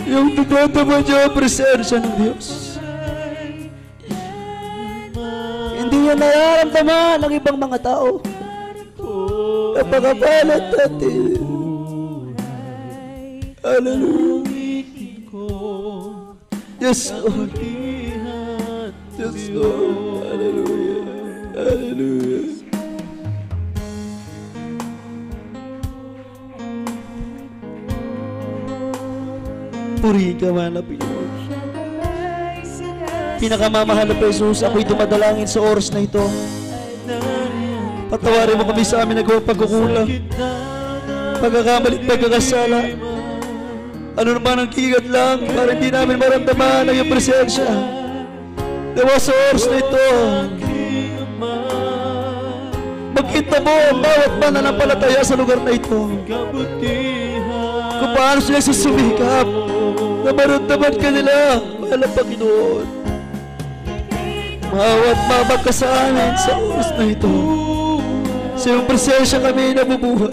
[SPEAKER 5] Yung nagdadama nyo ang presensya ng Diyos. Hindi yan nararamdaman ng ibang mga tao. Napakabalat natin. Hallelujah. Yes, Lord. Yes, Lord. Hallelujah. Hallelujah. Purihin ka man na Pinoon. Pinakamamahal na Jesus, ako'y dumadalangin sa oras na ito. Patawarin mo kami sa amin nagawang pagkukulang, pagkakamalit, pagkakasala. Ano naman ang kigat lang para hindi namin maramdaman ang iyong presensya. Nawa sa oras na ito, magkita mo ang bawat mananampalataya sa lugar na ito. Kung paano sila susumikap na maramdaman ka nila, mahal ang Panginoon. Mawat mabag ka sa amin sa oras na ito. Sa iyong presensya kami nabubuhay.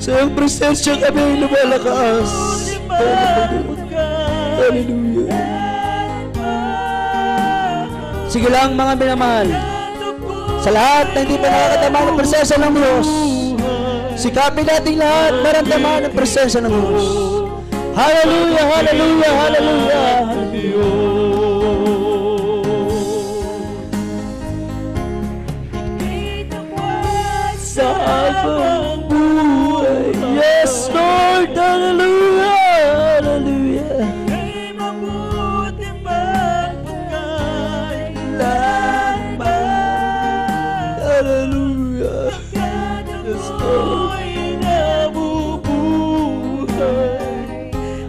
[SPEAKER 5] Sa iyong presensya kami lumalakas. Hallelujah. Sige lang mga minamahal, sa lahat na hindi pa nakakatama ng presensya ng Diyos, sikapin natin lahat maramdaman ng presensya ng Diyos. Hallelujah, hallelujah, hallelujah. Sa abang buhay, yes Lord, hallelujah, hallelujah. Kay mabuti magpagkailanman, hallelujah. Yes Lord, nabubuhay,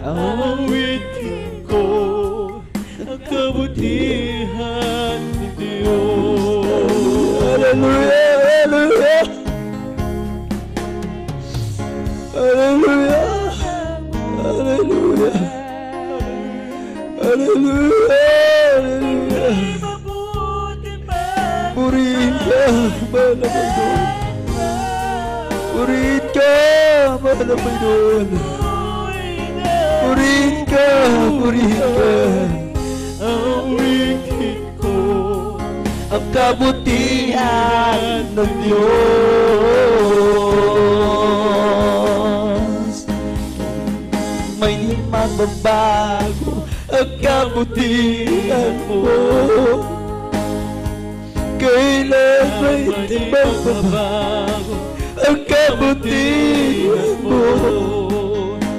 [SPEAKER 5] awitin ko ang kabutihan ni Diyos. Hallelujah, hallelujah. Hallelujah. Hallelujah. Hallelujah. Purihin ka, mahal na Panginoon. Purihin ka, mahal na Panginoon. Purihin ka, purihin ka. Awitin ko ang kabutihan ng Diyos. May di magbabago ang kabutihan mo. Kailan may di magbabago ang kabutihan mo.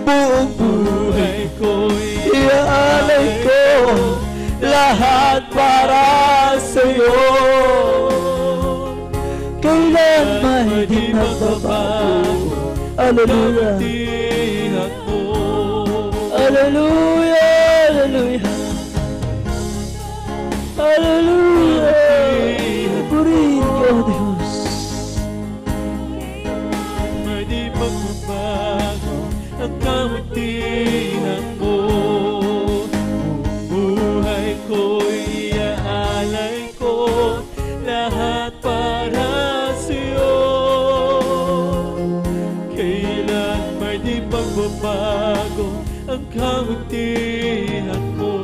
[SPEAKER 5] Buong buhay ko'y iaalay ko, lahat para sa'yo. Kailan may di magbabago. Hallelujah. Hallelujah, hallelujah. Hallelujah. Purihin ka, O Diyos. May di magbabago ang kabutihan mo. Buhay ko'y iaalay ko,
[SPEAKER 6] bago ang kabutihan mo.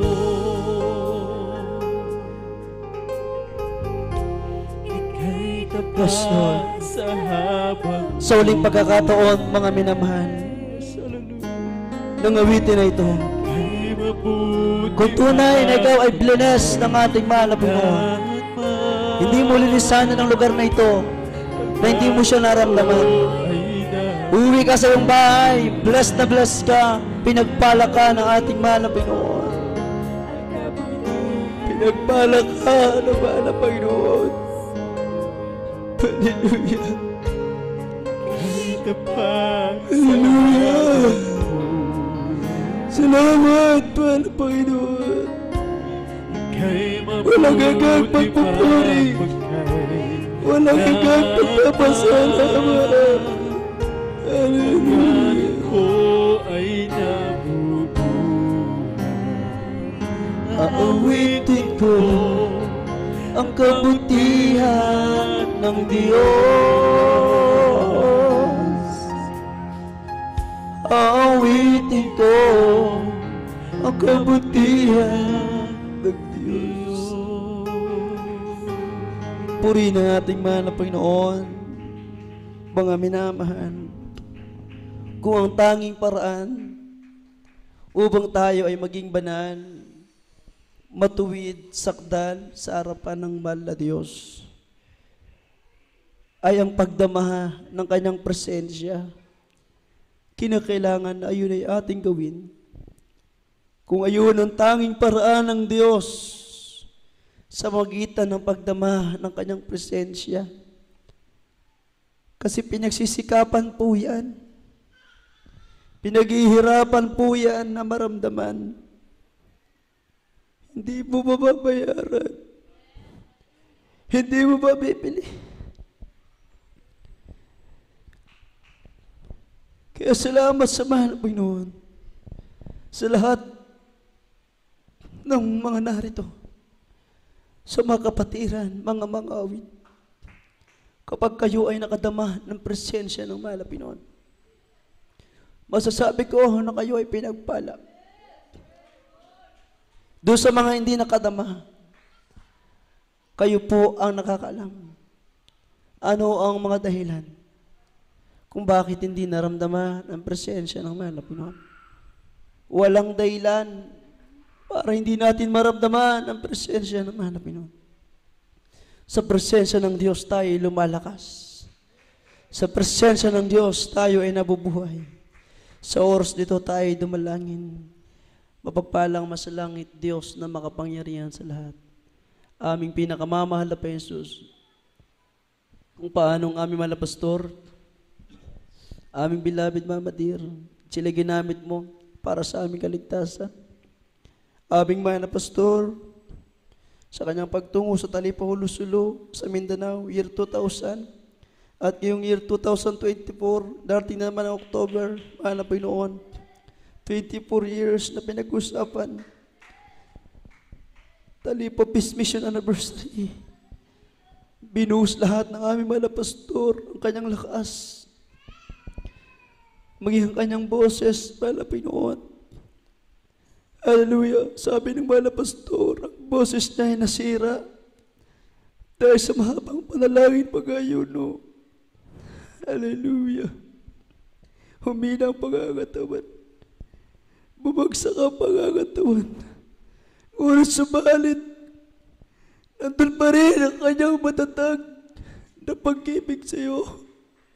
[SPEAKER 6] Ika'y tapat
[SPEAKER 5] Yes, Lord.
[SPEAKER 6] sa habang
[SPEAKER 5] Sa uling pagkakataon, mga minamahal, ng awitin na ito,
[SPEAKER 6] ika'y mabuti
[SPEAKER 5] kung tunay na ikaw ay blessed ng ating mahal na Panginoon, hindi mo linisanan ang lugar na ito na hindi mo siya naramdaman. Uwi ka sa iyong bahay, blessed na blessed ka, pinagpala ka ng ating mahal na Panginoon. Pinagpala ka ng mahal na Panginoon. Hallelujah. Hallelujah. Salamat, mahal na Panginoon. Walang hanggang pagpupuri. Walang hanggang pagpapasalamat. Hallelujah.
[SPEAKER 6] ko ay nabubuhay.
[SPEAKER 5] Aawitin ko ang kabutihan ng Diyos. Aawitin ko ang kabutihan ng Diyos. Purihin ang ating mahal na Panginoon, mga minamahal, kung ang tanging paraan upang tayo ay maging banal, matuwid, sakdal sa harapan ng mahal na Diyos ay ang pagdamaha ng kanyang presensya. Kinakailangan na ayun ay ating gawin. Kung ayun ang tanging paraan ng Diyos sa magitan ng pagdamaha ng kanyang presensya, kasi pinagsisikapan po yan, pinaghihirapan po yan na maramdaman. Hindi mo mababayaran. Hindi mo mabibili. Kaya salamat sa mahal na Panginoon sa lahat ng mga narito, sa mga kapatiran, mga awit. Kapag kayo ay nakadama ng presensya ng mahal na Panginoon, masasabi ko na kayo ay pinagpala. Doon sa mga hindi nakadama, kayo po ang nakakaalam. Ano ang mga dahilan kung bakit hindi naramdaman ang presensya ng mahal na Panginoon? Walang dahilan para hindi natin maramdaman ang presensya ng mahal na Panginoon. Sa presensya ng Diyos tayo ay lumalakas. Sa presensya ng Diyos tayo ay nabubuhay. Sa oras dito tayo ay dumalangin. Mapagpalang masalangit Diyos na makapangyarihan sa lahat. Aming pinakamamahal na Jesus, kung paano ang aming mahal na pastor, aming beloved Mama Dear, sila ginamit mo para sa aming kaligtasan. Aming mahal na pastor, sa kanyang pagtungo sa Talipa, Hulusulo, sa Mindanao, year 2000, at ngayong year 2024, darating naman ang October, mahal na Panginoon, 24 years na pinag-usapan. Talipa Peace Mission Anniversary. Binuhos lahat ng aming mahal na pastor, ang kanyang lakas, maging ang kanyang boses, mahal na Panginoon. Hallelujah. Sabi ng mahal na pastor, ang boses niya ay nasira dahil sa mahabang panalangin pag-ayuno. Hallelujah. Humina ang pangangatawan. Bumagsak ang pangangatawan. Ngunit subalit, nandun pa rin ang kanyang matatag na pag-ibig sa iyo.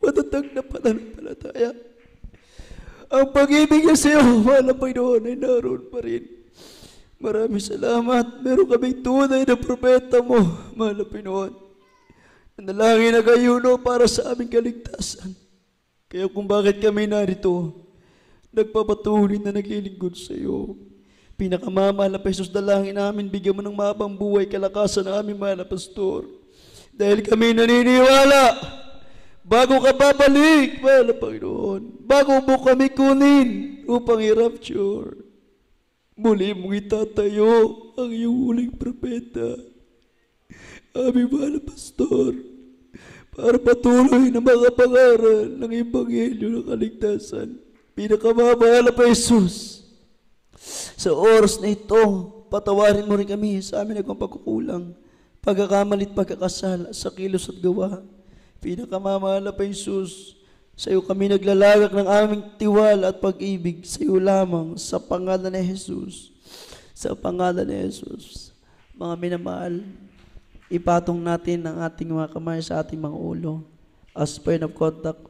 [SPEAKER 5] Matatag na pananampalataya. Ang pag-ibig niya sa iyo, mahal na Panginoon, ay naroon pa rin. Maraming salamat. Meron kaming tunay na propeta mo, mahal na Panginoon. Nanalangin na kayuno para sa aming kaligtasan. Kaya kung bakit kami narito, nagpapatuloy na naglilingkod sa iyo. Pinakamamahal na Jesus, dalangin namin, bigyan mo ng mahabang buhay, kalakasan ng aming mahal na pastor. Dahil kami naniniwala, bago ka babalik, mahal na Panginoon, bago mo kami kunin upang i-rapture, muli mong itatayo ang iyong huling propeta, aming mahal na pastor, para patuloy na makapangaral ng Ebanghelyo ng kaligtasan. Pinakamamahal na Jesus, sa oras na ito, patawarin mo rin kami sa amin nagawang pagkukulang, pagkakamalit, pagkakasala sa kilos at gawa. Pinakamamahal na Jesus, sa iyo kami naglalagak ng aming tiwala at pag-ibig, sa iyo lamang, sa pangalan ni Jesus. Sa pangalan ni Jesus. Mga minamahal, ipatong natin ang ating mga kamay sa ating mga ulo. As point of contact,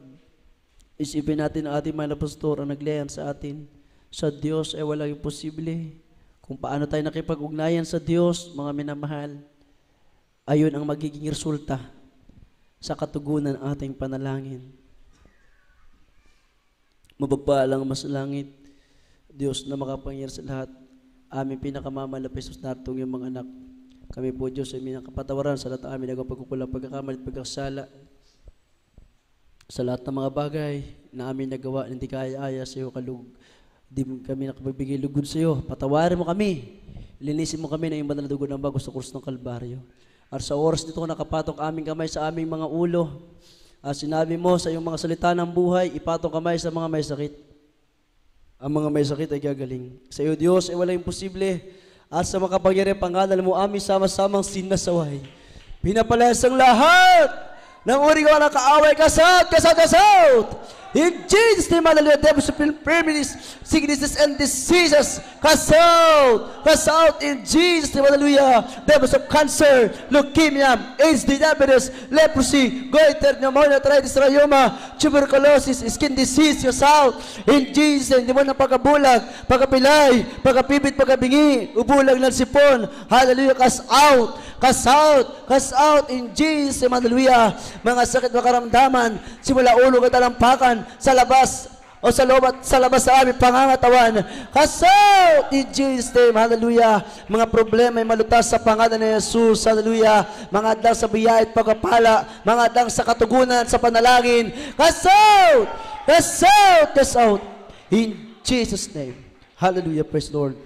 [SPEAKER 5] isipin natin ang ating mga pastor ang naglayan sa atin. Sa Diyos ay walang imposible. Kung paano tayo nakipag-ugnayan sa Diyos, mga minamahal, ayun ang magiging resulta sa katugunan ng ating panalangin. Mapagpalang mas langit, Diyos na makapangyar sa lahat, aming pinakamamahal na Jesus natong yung mga anak. Kami po Diyos ay minakapatawaran sa lahat ng aming nagawang pagkukulang, pagkakamalit, pagkakasala, sa lahat ng mga bagay na amin nagawa, hindi kaya-aya sa iyo kalug. Di kami nakapagbigay lugod sa iyo. Patawarin mo kami. Linisin mo kami na yung banal na dugo ng bago sa krus ng Kalbaryo. At sa oras nito nakapatok aming kamay sa aming mga ulo. At sinabi mo sa iyong mga salita ng buhay, ipatong kamay sa mga may sakit. Ang mga may sakit ay gagaling. Sa iyo Diyos ay walang imposible. At sa makapangyarihan pangalan mo aming sama-samang sinasaway. Pinapalayas ang lahat ng uri ko na kaaway, kasaut. In Jesus' name, hallelujah, devils of infirmities, sicknesses, and diseases, kasaut. In Jesus' name, hallelujah, devils of cancer, leukemia, AIDS, diabetes, leprosy, goiter, pneumonia, arthritis, rheuma, tuberculosis, skin disease, kasaut. In Jesus' name, demon ng pagkabulag, pagkapilay, pagkapibit, pagkabingi, ubulag ng sipon, hallelujah, Cast out in Jesus' name, hallelujah. Mga sakit na karamdaman, simula ulo ka talampakan, sa labas o sa loob at sa labas sa aming pangangatawan. Cast out in Jesus' name, hallelujah. Mga problema ay malutas sa pangalan ni Jesus, hallelujah. Mga adlang sa biyaya at pagkapala, mga adlang sa katugunan, sa panalangin. Cast out in Jesus' name, hallelujah. Praise the Lord.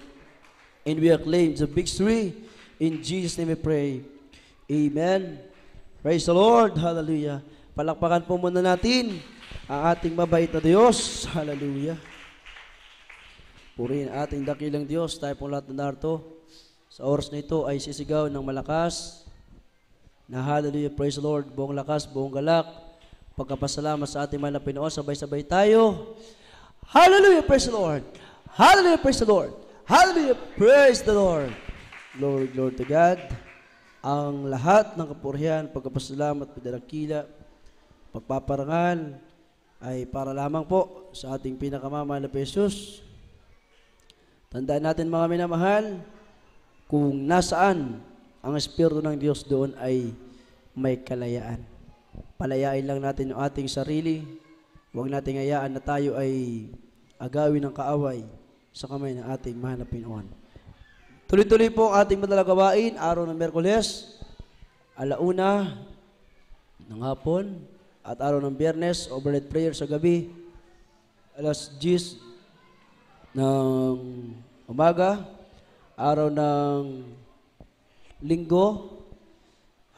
[SPEAKER 5] And we acclaim the victory. In Jesus' name we pray. Amen. Praise the Lord. Hallelujah. Palakpakan po muna natin ang ating mabait na Diyos. Hallelujah. Purihin ating dakilang Diyos. Tayo pong lahat na narito. Sa oras na ito ay sisigaw ng malakas na hallelujah. Praise the Lord. Buong lakas, buong galak. Pagkapasalamat sa ating mga Pinoon. Sabay-sabay tayo. Hallelujah. Praise the Lord. Hallelujah. Praise the Lord. Hallelujah. Praise the Lord. Glory to God. Ang lahat ng kapurihan, pagkapasalamat, pagdadakila, pagpaparangal ay para lamang po sa ating pinakamamahal na Jesus. Tandaan natin mga minamahal, kung nasaan ang Espiritu ng Diyos, doon ay may kalayaan. Palayain lang natin yung ating sarili. Huwag nating hayaan na tayo ay agawin ng kaaway sa kamay ng ating mahal na Pinoon. Tuloy-tuloy po ang ating madalang gawain, araw ng Miyerkules, 1:00 ng hapon, at araw ng Biyernes, overnight prayer sa gabi, 10:00 ng umaga, araw ng Linggo,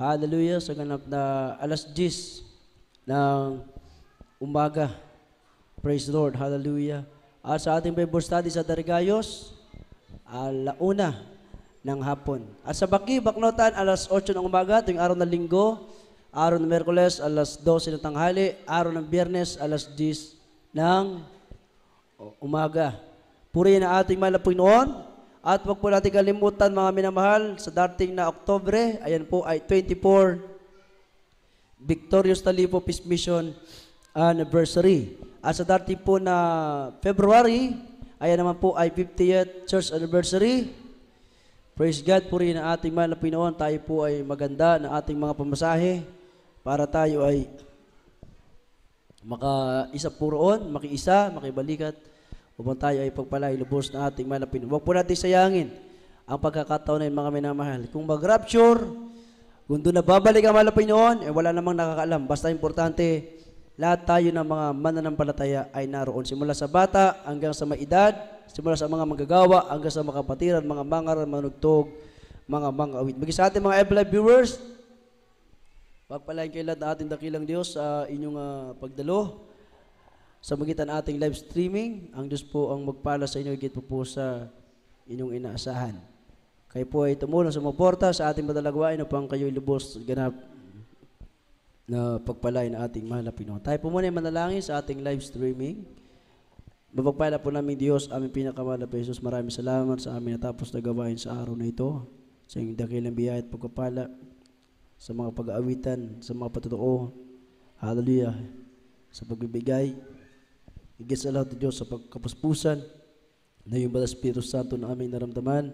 [SPEAKER 5] hallelujah, sa ganap na 10:00 ng umaga. Praise the Lord, hallelujah. At sa ating Bible study sa Darigayos, 1:00 ng hapon. At sa Baknotan, 8:00 ng umaga, tuwing araw ng Linggo, araw ng Miyerkules, 12:00 ng tanghali, araw ng Biyernes, 10:00 ng umaga. Purihin ang ating mahal na Panginoon. At wag po natin kalimutan mga minamahal, sa dating na Oktubre, ayan po ay 24 Victorious Talipo Peace Mission Anniversary. At sa dating po na February, ayan naman po ay 50th Church Anniversary. Praise God, purihin ang ating mahal na Pinoon. Tayo po ay maganda na ating mga pamasahe para tayo ay makaisa po roon, makiisa, makibalikat, upang tayo ay pagpalay lubos na ating mahal na Pinoon. Huwag po natin sayangin ang pagkakataon na yun, mga minamahal. Kung mag-rapture, kung doon na babalik ang mahal na Pinoon, wala namang nakakaalam. Basta importante, lahat tayo ng mga mananampalataya ay naroon. Simula sa bata hanggang sa may edad, simula sa mga manggagawa hanggang sa mga kapatiran, mga mangaral, manugtog, mga mangawit. Maging sa ating mga F-Live viewers, pagpalain kayo lahat na ating dakilang Diyos sa inyong pagdalo.
[SPEAKER 1] sa magitan ating live streaming. Ang Diyos po ang magpala sa inyo, higit po sa inyong inaasahan. Kayo po ay tumulong sa suporta sa ating madalagwain upang kayo'y lubos ganap na pagpalain na ating mahal na Pinoon. Tayo po muna ay manalangin sa ating live streaming. Mapagpala po namin Diyos, aming pinakamahal na Jesus. Maraming salamat sa aming natapos na gawain sa araw na ito. Sa inyong dakilang biyaya at pagpapala sa mga pag-aawitan, sa mga patutuo. Hallelujah. Sa pagbibigay. Higit sa lahat ng Diyos sa pagkapuspusan na yung Banal Espiritu Santo na aming naramdaman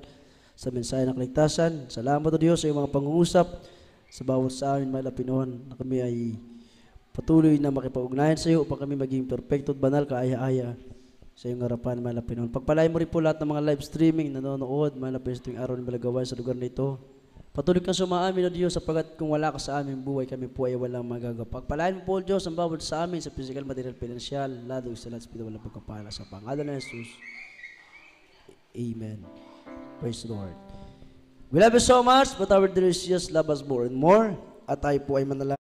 [SPEAKER 1] sa mensahe ng kaligtasan. Salamat o Diyos sa iyong mga pangungusap sa bawat sa amin, mahal na Pinoon, na kami ay patuloy na makipag-ugnayan sa iyo upang kami maging perfecto at banal, kaaya-aya sa iyong harapan, mahal na Pinoon. Pagpalain mo rin po lahat ng mga live streaming nanonood, mahal na Pinoon, sa tuwing araw na malagawain sa lugar na ito. Patuloy kang sumaamin o Diyos, sapagat kung wala ka sa aming buhay, kami po ay walang magagawa. Pagpalain mo po, Diyos, ang bawat sa amin sa physical, material, financial, lalo sa lahat sa walang pagkapala sa pangalan ng Jesus. Amen. Praise the Lord. We love you so much, but our dear Jesus love us more and more. At tayo po ay manalangin.